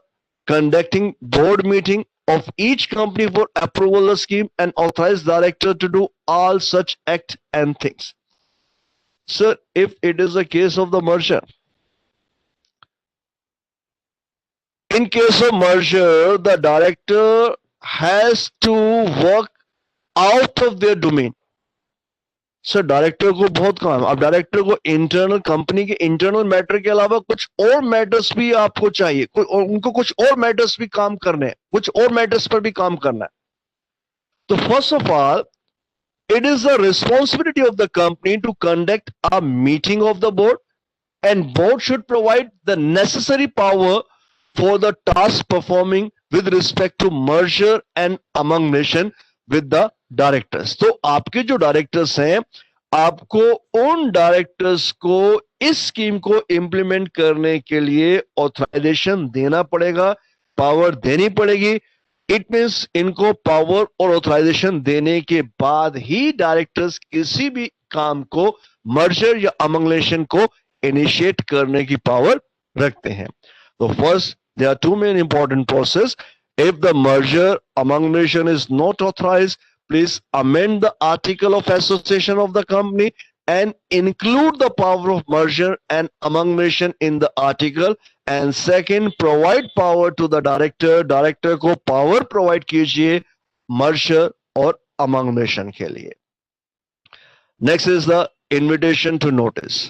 conducting board meeting of each company for approval of the scheme and authorize director to do all such act and things. Sir, if it is a case of the merger, in case of merger, the director has to work out of their domain. Sir director को बहुत काम, अब director को internal company के internal matter के अलावा कुछ और मैटर्स भी आपको चाहिए, उनको कुछ और मैटर्स भी काम करने हैं, कुछ और मैटर्स पर भी काम करना है. तो first of all, it is the responsibility of the company to conduct a meeting of the board, and board should provide the necessary power for the task performing with respect to merger and amalgamation with the directors. तो आपके जो directors हैं, आपको उन directors को इस scheme को implement करने के लिए ऑथराइजेशन देना पड़ेगा, पावर देनी पड़ेगी. इट मींस इनको पावर और ऑथराइजेशन देने के बाद ही डायरेक्टर्स किसी भी काम को, मर्जर या अमंगलेशन को इनिशिएट करने की पावर रखते हैं. तो first, there are two main important process. If the merger amalgamation is not authorised, please amend the article of association of the company and include the power of merger and amalgamation in the article. And second, provide power to the director. Director को power provide कीजिए merger और amalgamation के लिए. Next is the invitation to notice.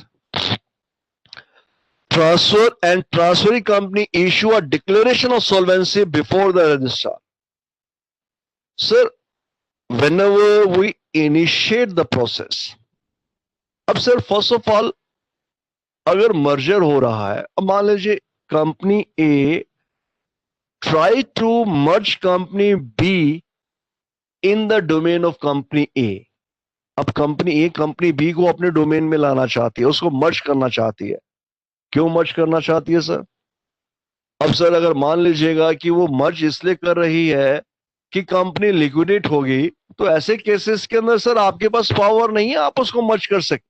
Transfer and transferring company issue a declaration of solvency before the registrar. Sir, whenever we initiate the process, अब सर first of all अगर merger हो रहा है, अब मान लीजिए company A try to merge company B in the domain of company A. अब कंपनी ए कंपनी बी को अपने डोमेन में लाना चाहती है, उसको मर्ज करना चाहती है. क्यों मर्ज करना चाहती है सर? अब सर अगर मान लीजिएगा कि वो मर्ज इसलिए कर रही है कि कंपनी लिक्विडेट होगी, तो ऐसे केसेस के अंदर सर आपके पास पावर नहीं है आप उसको मर्ज कर सकते।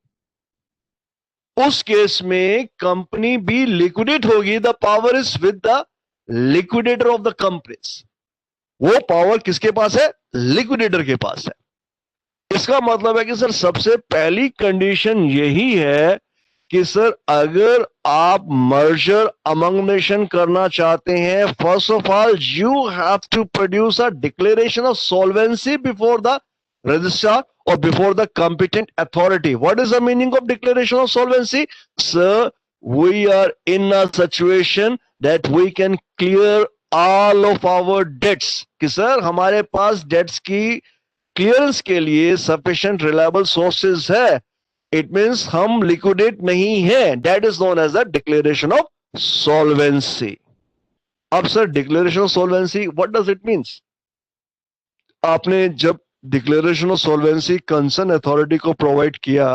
उस केस में कंपनी भी लिक्विडेट होगी, the power is with the liquidator of the companies. वो पावर किसके पास है? लिक्विडेटर के पास है। इसका मतलब है कि सर सबसे पहली कंडीशन यही है कि सर अगर आप मर्जर अमंगमेशन करना चाहते हैं, first of all you have to produce a declaration of solvency before the registrar or before the competent authority. What is the meaning of declaration of solvency? Sir, we are in a situation that we can clear all of our debts. कि sir हमारे पास debts की clearance के लिए sufficient reliable sources है। It means हम liquidate नहीं है। That is known as the declaration of solvency. अब sir declaration of solvency what does it means? आपने जब declaration of solvency concern authority को प्रोवाइड किया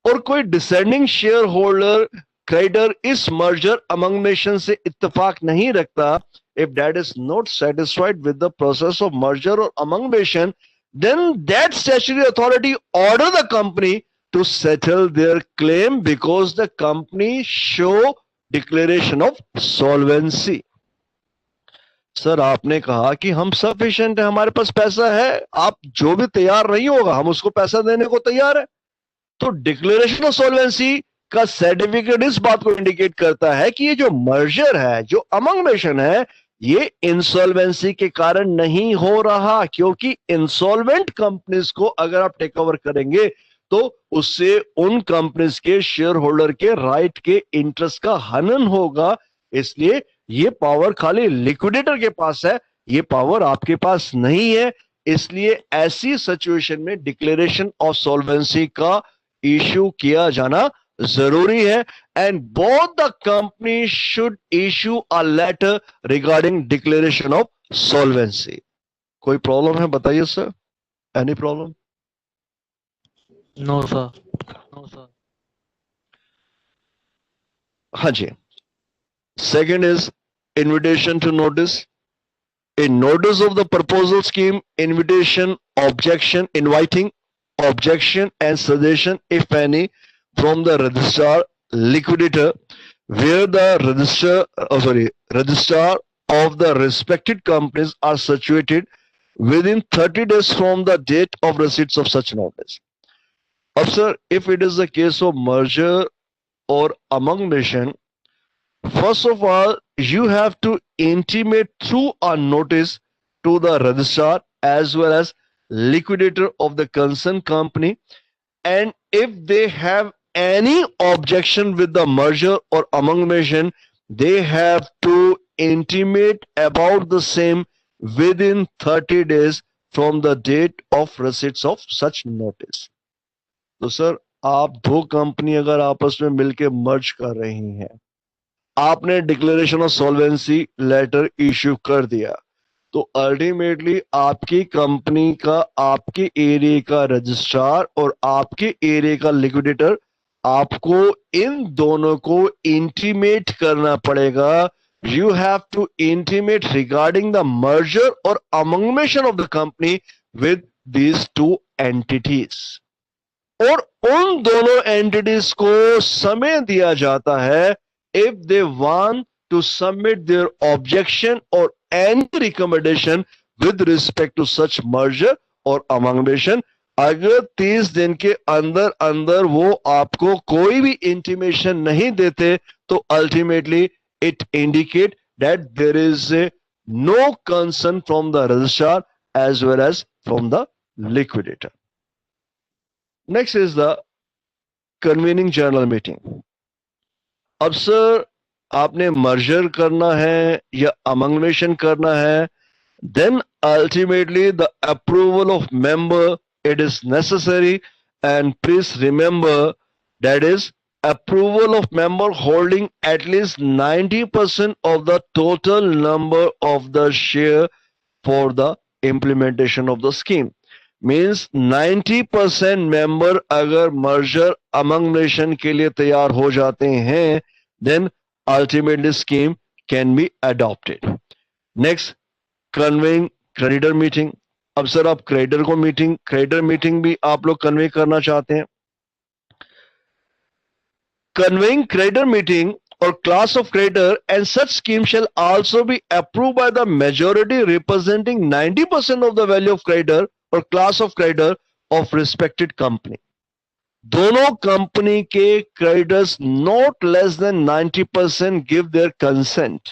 और कोई डिसेंडिंग शेयर होल्डर क्रेडिटर इस मर्जर अमंगमेशन से इत्तेफाक नहीं रखता, if that is not satisfied with the process of merger or amalgamation, then that statutory authority order the company to settle their claim because the company show declaration of solvency. Sir आपने कहा कि हम sufficient है, हमारे पास पैसा है, आप जो भी तैयार नहीं होगा हम उसको पैसा देने को तैयार है। तो डिक्लेरेशन ऑफ सॉल्वेंसी का सर्टिफिकेट इस बात को इंडिकेट करता है कि ये जो मर्जर है, जो अमंगमेशन है, ये इंसॉल्वेंसी के कारण नहीं हो रहा, क्योंकि इंसॉल्वेंट कंपनीज को अगर आप टेक ओवर करेंगे तो उससे उन कंपनीज के शेयर होल्डर के राइट के इंटरेस्ट का हनन होगा। इसलिए ये पावर खाली लिक्विडेटर के पास है, ये पावर आपके पास नहीं है। इसलिए ऐसी सिचुएशन में डिक्लेरेशन ऑफ सॉल्वेंसी का इश्यू किया जाना जरूरी है। And both the company should issue a letter regarding declaration of solvency. कोई प्रॉब्लम है बताइए sir? Any problem? No sir, no sir. हाँ जी। Second is invitation to notice. A notice of the proposal scheme, invitation, objection, inviting, objection and suggestion, if any, from the registrar, liquidator, where the registrar of the respected companies are situated within 30 days from the date of receipts of such notice. अब sir, if it is the case of merger or amalgamation, first of all, you have to intimate through a notice to the registrar as well as liquidator of the concerned company. And if they have any objection with the merger or amalgamation, they have to intimate about the same within 30 days from the date of receipts of such notice. तो sir आप दो company अगर आपस में मिलकर मर्ज कर रही हैं, आपने declaration of solvency letter issue कर दिया, तो अल्टीमेटली आपकी कंपनी का, आपके एरिया का रजिस्ट्रार और आपके एरिया का लिक्विडेटर, आपको इन दोनों को इंटीमेट करना पड़ेगा। You have to intimate regarding the merger और amalgamation of the company with these two entities. और उन दोनों एंटिटीज को समय दिया जाता है if they want to submit their objection or any recommendation with respect to such merger or amalgamation. अगर 30 दिन के अंदर अंदर वो आपको कोई भी इंटीमेशन नहीं देते, तो ultimately it indicate that there is no concern from the registrar as well as from the liquidator. Next is the convening general meeting. अब सर आपने मर्जर करना है या अमंगमेशन करना है, then ultimately the approval of member it is necessary, and please remember that is approval of member holding at least 90% of the total number of the share for the implementation of the scheme. Means 90% member अगर merger अमंगमेशन के लिए तैयार हो जाते हैं, then ultimately scheme can be adopted. Next, conveying creditor meeting. अब sir आप creditor meeting भी आप लोग कन्वे करना चाहते हैं. Conveying creditor meeting or class of creditor and such scheme shall also be approved by the majority representing 90% of the value of creditor or class of creditor of respected company. दोनों company के creditors not less than 90% give their consent.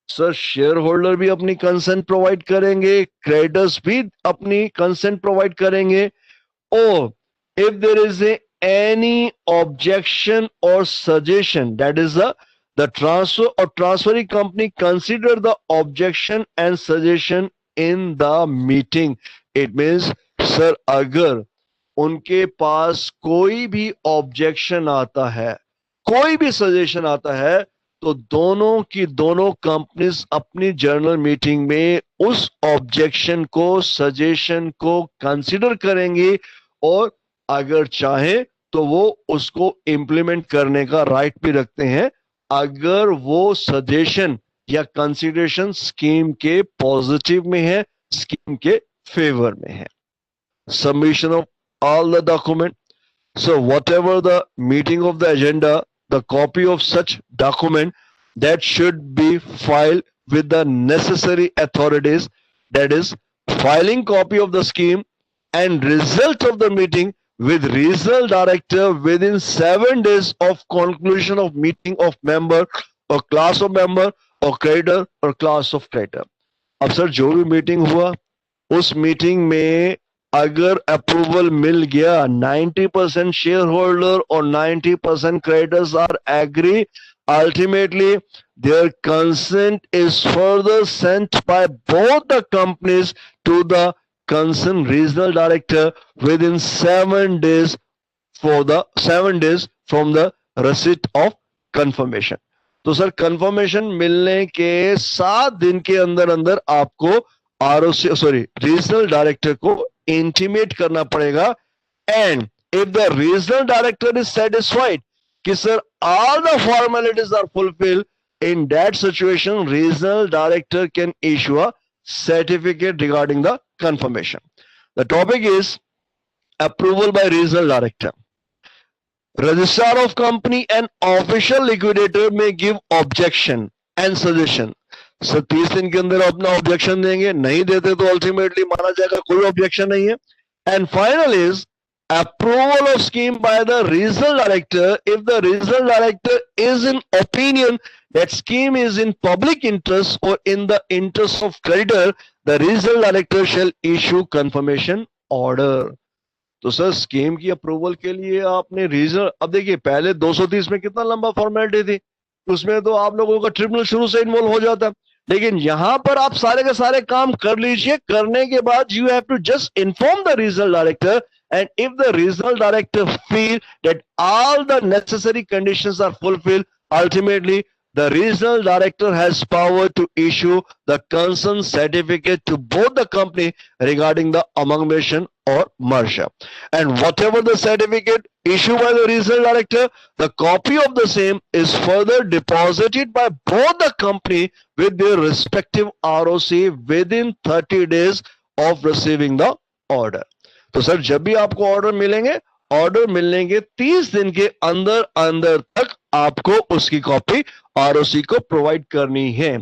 Sir share holder भी अपनी consent provide करेंगे, creditors भी अपनी consent provide करेंगे. और if there is any objection or suggestion, that is the transfer or transferring company consider the objection and suggestion in the meeting. It means sir अगर उनके पास कोई भी ऑब्जेक्शन आता है, कोई भी सजेशन आता है, तो दोनों की दोनों कंपनीज अपनी जर्नल मीटिंग में उस ऑब्जेक्शन को, सजेशन को कंसीडर करेंगी और अगर चाहे तो वो उसको इंप्लीमेंट करने का राइट भी रखते हैं अगर वो सजेशन या कंसीडरेशन स्कीम के पॉजिटिव में है, स्कीम के फेवर में है. Submission of all the document. So whatever the meeting of the agenda, the copy of such document that should be filed with the necessary authorities, that is filing copy of the scheme and result of the meeting with regional director within 7 days of conclusion of meeting of member or class of member or creditor or class of creditor. अब sir जो भी meeting हुआ उस meeting में अगर approval मिल गया, 90% share holder और 90% creditors are agree, ultimately their consent is further sent by both the companies to the concerned regional director within 7 days from the receipt of confirmation. तो sir confirmation मिलने के 7 दिन के अंदर अंदर आपको रीजनल डायरेक्टर को इंटीमेट करना पड़ेगा. And if the regional director is satisfied कि sir all the formalities are fulfil, in that situation regional director can issue a certificate regarding the confirmation. The topic is approval by regional director. Registrar of company and official liquidator may give objection and suggestion. Sir 30 दिन के अंदर अपना objection देंगे, नहीं देते तो ultimately माना जाएगा कोई ऑब्जेक्शन नहीं है. And final is approval of scheme by the regional director if the regional director is in opinion that scheme is in public interest or in the interest of creditor, the regional director shall issue confirmation order. तो sir scheme की approval के लिए आपने regional, अब देखिए पहले 230 में कितना लंबा फॉर्मेलिटी थी, उसमें तो आप लोगों का ट्रिब्यूनल शुरू से इन्वॉल्व हो जाता. लेकिन यहां पर आप सारे के सारे काम कर लीजिए, करने के बाद you have to just inform the regional director. And if the regional director feel that all the necessary conditions are fulfilled, ultimately the regional director has power to issue the consent certificate to both the company regarding the amalgamation or merger. And whatever the certificate issued by the regional director, the copy of the same is further deposited by both the company with their respective ROC within 30 days of receiving the order. तो sir जब भी आपको order मिलेंगे, order मिलने के 30 दिन के अंदर अंदर तक आपको उसकी कॉपी आरओसी को प्रोवाइड करनी है.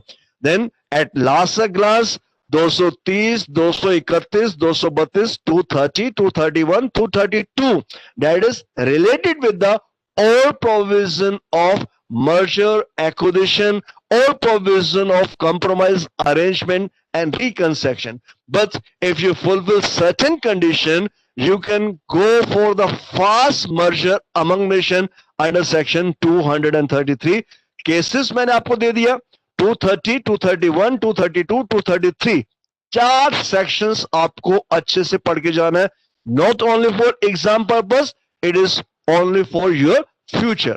Then at last clause 230, 231, 232, 230, 231, 232 that is related with the all provision of merger, acquisition, all provision of compromise, arrangement and reconstruction. But if you fulfill certain condition, you can go for the fast merger amalgamation under section 233. Cases मैंने आपको दे दिया 230, 231, 232, 233. 4 sections आपको अच्छे से पढ़ के जाना है. Not only for exam purpose, it is only for your future.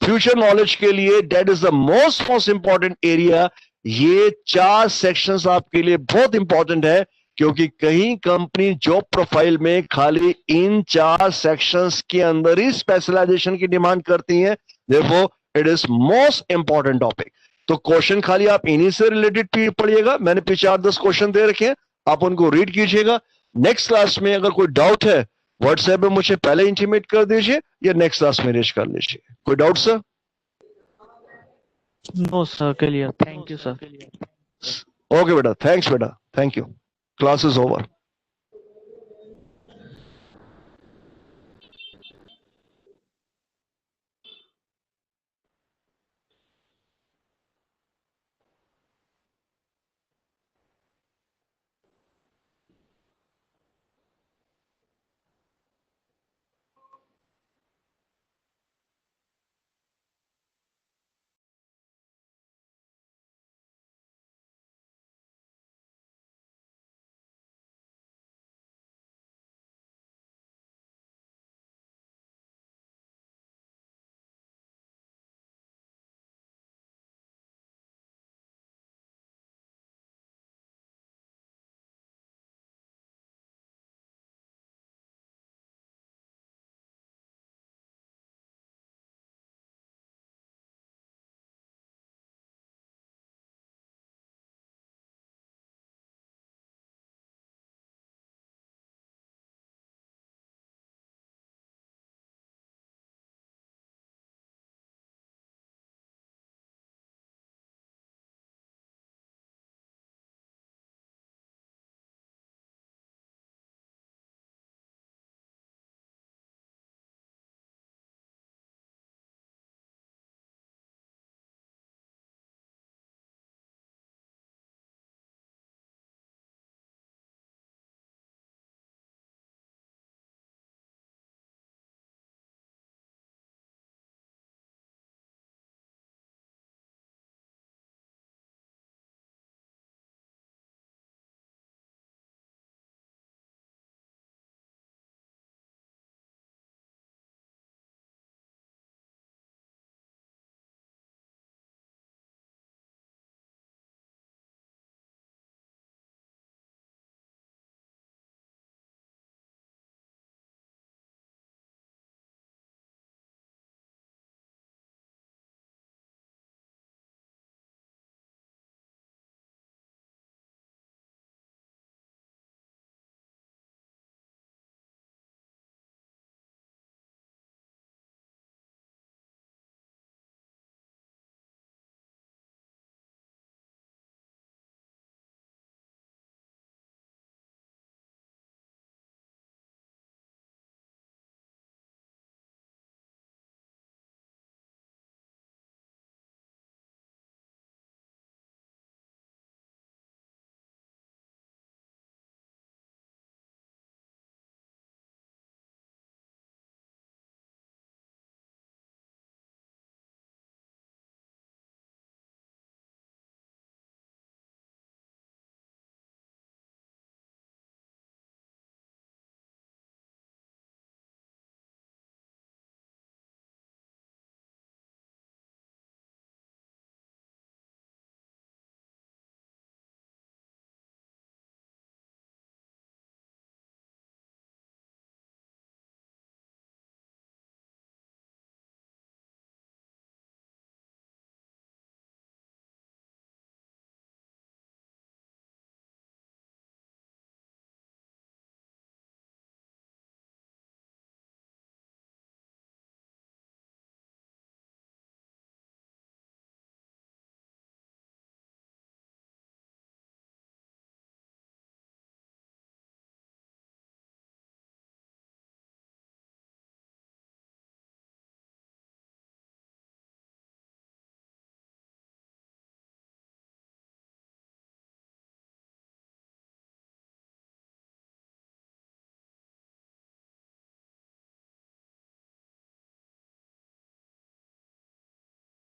Future knowledge के लिए that is the most important area. ये 4 सेक्शंस आपके लिए बहुत इंपॉर्टेंट है क्योंकि कहीं कंपनी जॉब प्रोफाइल में खाली इन 4 सेक्शंस के अंदर ही स्पेशलाइजेशन की डिमांड करती है. Therefore, it is most important topic. तो क्वेश्चन खाली आप इन्हीं से रिलेटेड पढ़िएगा, मैंने पीछे 8-10 क्वेश्चन दे रखे हैं, आप उनको रीड कीजिएगा। नेक्स्ट क्लास में अगर कोई डाउट है व्हाट्सएप पे मुझे पहले इंटीमेट कर दीजिए या नेक्स्ट क्लास में रेज कर लीजिए। कोई doubt sir? No sir, clear, thank you sir. Okay बेटा, थैंक्स बेटा, thank you. Class is over.